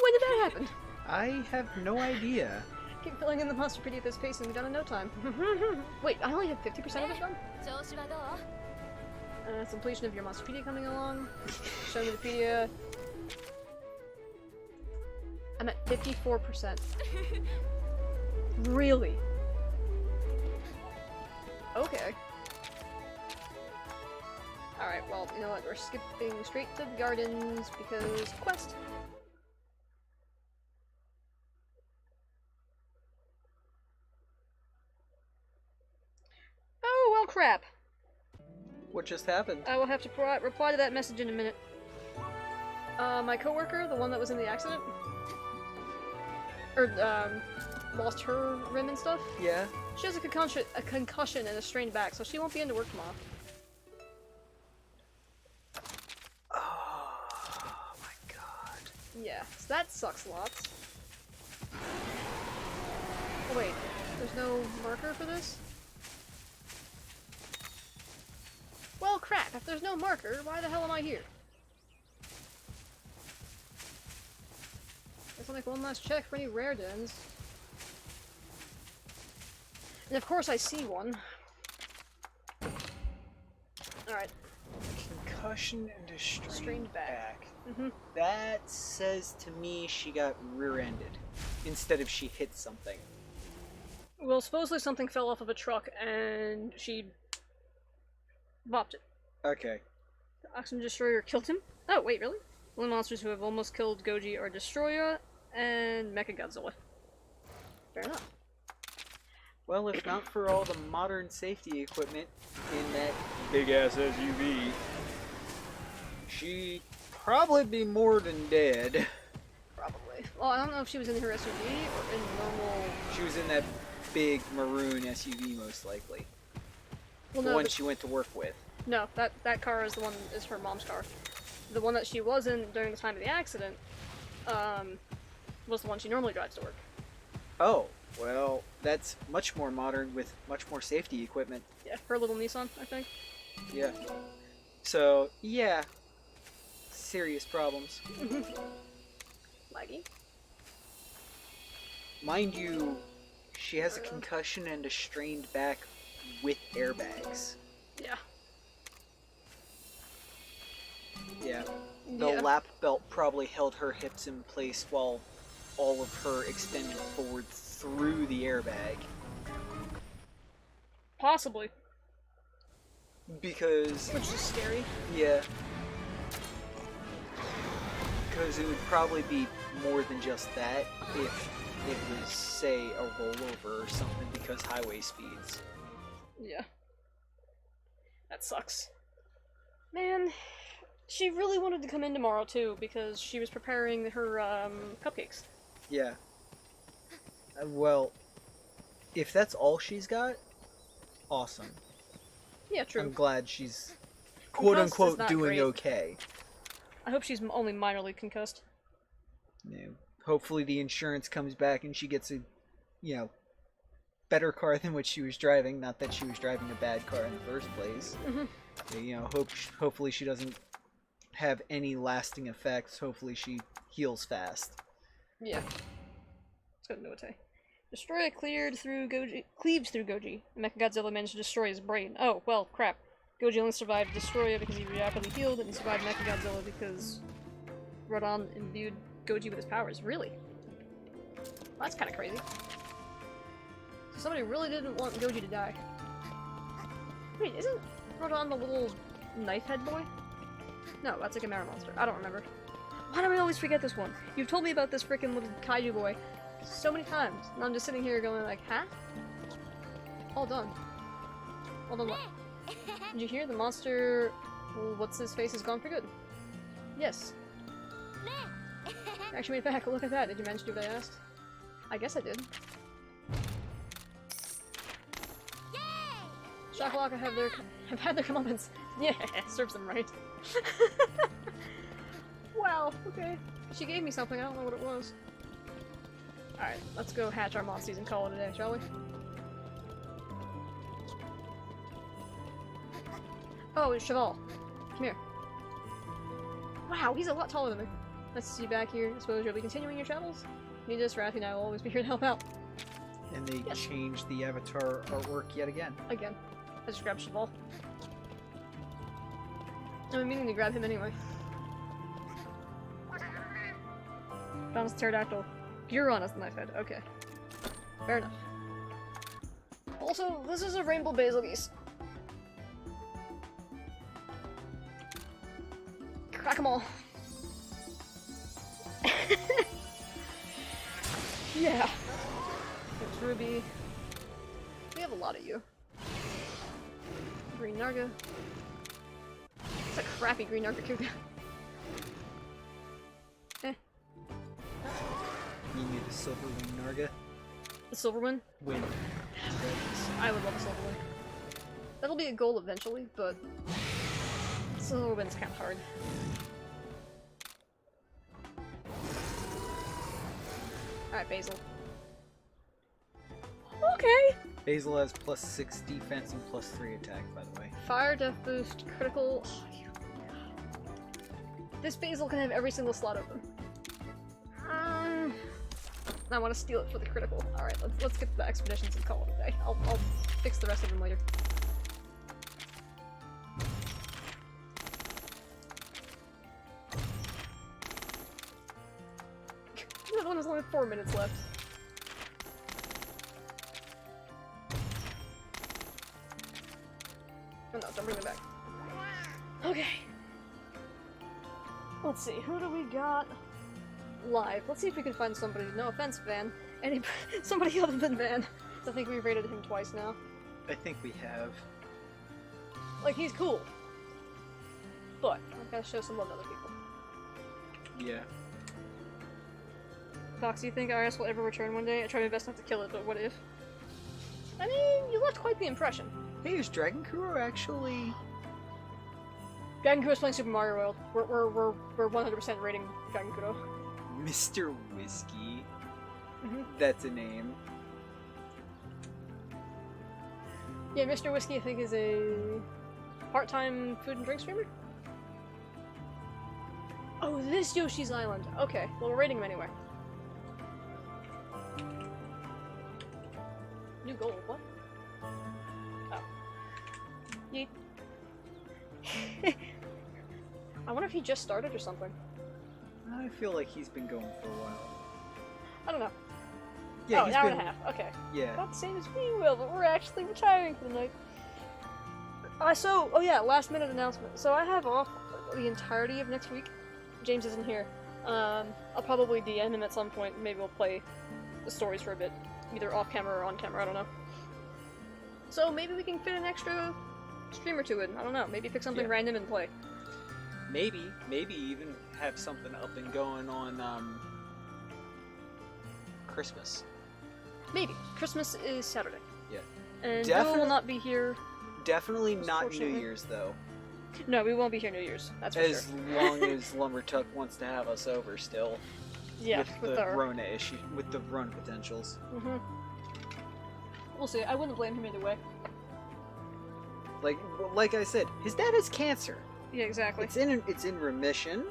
When did that happen? I have no idea. Keep filling in the Monsterpedia at this pace and we're done in no time. Wait, I only have 50% of it done? Completion of your Monsterpedia coming along. Show me the pedia. I'm at 54%. Really? Okay. Alright, well, you know what? We're skipping straight to the gardens because quest. Oh, well, crap. What just happened? I will have to reply to that message in a minute. My coworker, the one that was in the accident, or lost her rim and stuff. Yeah. She has a concussion and a strained back, so she won't be into work tomorrow. Oh my god. Yeah, so that sucks lots. Oh wait, there's no marker for this? Well, crap, if there's no marker, why the hell am I here? Guess I'll make one last check for any rare dens. And of course I see one. Alright. concussion and a strained Strained back. Mm-hmm. That says to me she got rear-ended instead of she hit something. Well, supposedly something fell off of a truck and she bopped it. Okay. The Oxygen Destroyer killed him? Oh, wait, really? Only monsters who have almost killed Goji are Destroyer and Mechagodzilla. Fair enough. Well, if not for all the modern safety equipment in that big-ass SUV, she'd probably be more than dead. Probably. Well, I don't know if she was in her SUV or in normal... She was in that big maroon SUV, most likely. Well, The no, one she went to work with. no, that car is the one, is her mom's car. The one that she was in during the time of the accident, was the one she normally drives to work. Oh, well, that's much more modern with much more safety equipment. Yeah, her little Nissan, I think. Yeah. So, yeah. Serious problems. Laggy. Mind you, she has a concussion and a strained back with airbags. Yeah. Yeah. The Yeah. lap belt probably held her hips in place while all of her extended forward through the airbag. Possibly. Because, Which is scary. yeah. Because it would probably be more than just that if it was, say, a rollover or something because highway speeds. Yeah. That sucks. Man, she really wanted to come in tomorrow too because she was preparing her cupcakes. Yeah. Well, if that's all she's got, awesome. Yeah, true. I'm glad she's Concussed is quote-unquote not doing great. okay. I hope she's only minorly concussed. You know, hopefully the insurance comes back and she gets a, you know, better car than what she was driving. Not that she was driving a bad car in the first place. You know, hopefully she doesn't have any lasting effects. Hopefully she heals fast. Yeah. Let's go to Noite. Destroyer cleaves through Goji. And Mechagodzilla managed to destroy his brain. Oh, well, crap. Goji only survived Destroyer because he rapidly healed, and he survived Mechagodzilla because Rodon imbued Goji with his powers. Really? Well, that's kind of crazy. So somebody really didn't want Goji to die. Wait, isn't Rodon the little knife head boy? No, that's a Chimera monster. I don't remember. Why do I always forget this one? You've told me about this freaking little kaiju boy so many times, and I'm just sitting here going like, huh? All done. All done what? Did you hear the monster? What's his face is gone for good? Yes. I actually made it back. Look at that. Did you manage to do what I asked? I guess I did. Shakalaka have had their comeuppance. Yeah, serves them right. Wow, okay. She gave me something, I don't know what it was. Alright, let's go hatch our monsters and call it a day, shall we? Oh, it's Cheval. Come here. Wow, he's a lot taller than me. Nice to see you back here. I suppose you'll be continuing your travels? Need us, Rathy and I will always be here to help out. And they Yes. changed the Avatar artwork yet again. Again. I just grabbed Cheval. I'm meaning to grab him anyway. Found his pterodactyl. Buron as the knife head. Okay. Fair enough. Also, this is a rainbow basil geese. Crack 'em all. Yeah. There's Ruby. We have a lot of you. Green Narga. It's a crappy Green Narga Kuga. You need a silver wing Narga. The silver one? Win. I would love a silver one. That'll be a goal eventually, but silver win's kind of hard. Alright, Basil. Okay! Basil has +6 defense and +3 attack, by the way. Fire, death boost, critical. This Basil can have every single slot open. I want to steal it for the critical. Alright, let's get to the expeditions and call it a day. I'll fix the rest of them later. 4 minutes left. Oh no, don't bring them back. Okay. Let's see, who do we got live? Let's see if we can find somebody. No offense, Van. Somebody other than Van. I think we've rated him twice now. I think we have. Like, he's cool. But, I've got to show some love to other people. Yeah. Fox, do you think IRS will ever return one day? I tried my best not to kill it, but what if? I mean, you left quite the impression. Hey, is Dragon Kuro actually... Dragon Kuro's playing Super Mario World. We're 100% rating Dragon Kuro. Mr. Whiskey? Mm-hmm. That's a name. Yeah, Mr. Whiskey, I think, is a part-time food and drink streamer? Oh, this Yoshi's Island. Okay, well, we're rating him anyway. New goal, what? Oh. Yeet. I wonder if he just started or something. I feel like he's been going for a while. I don't know. Yeah, oh, he's an hour been... and a half. Okay. Yeah. Not the same as we will, but we're actually retiring for the night. Oh yeah, last minute announcement. So I have off the entirety of next week. James isn't here. I'll probably DM him at some point. Maybe we'll play the stories for a bit. Either off camera or on camera, I don't know. So maybe we can fit an extra stream or two in. I don't know. Maybe pick something random and play. Maybe even have something up and going on, Christmas. Maybe. Christmas is Saturday. Yeah. And Bill will not be here. Definitely not New Unfortunately. Year's, though. No, we won't be here New Year's. That's for As sure. long as Lumbertuck wants to have us over still. Yeah, with the our... Rona issue, with the run potentials. Mm-hmm. We'll see. I wouldn't blame him either way. Like I said, his dad has cancer. Yeah, exactly. It's in remission,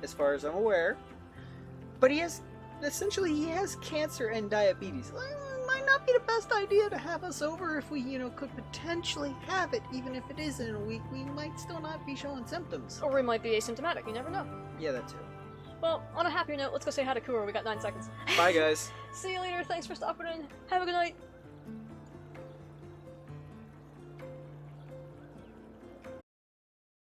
as far as I'm aware. But he has cancer and diabetes. It might not be the best idea to have us over if we, could potentially have it, even if it is in a week. We might still not be showing symptoms. Or we might be asymptomatic. You never know. Yeah, that too. Well, on a happier note, let's go say hi to Kuro. We got 9 seconds. Bye, guys. See you later. Thanks for stopping in. Have a good night.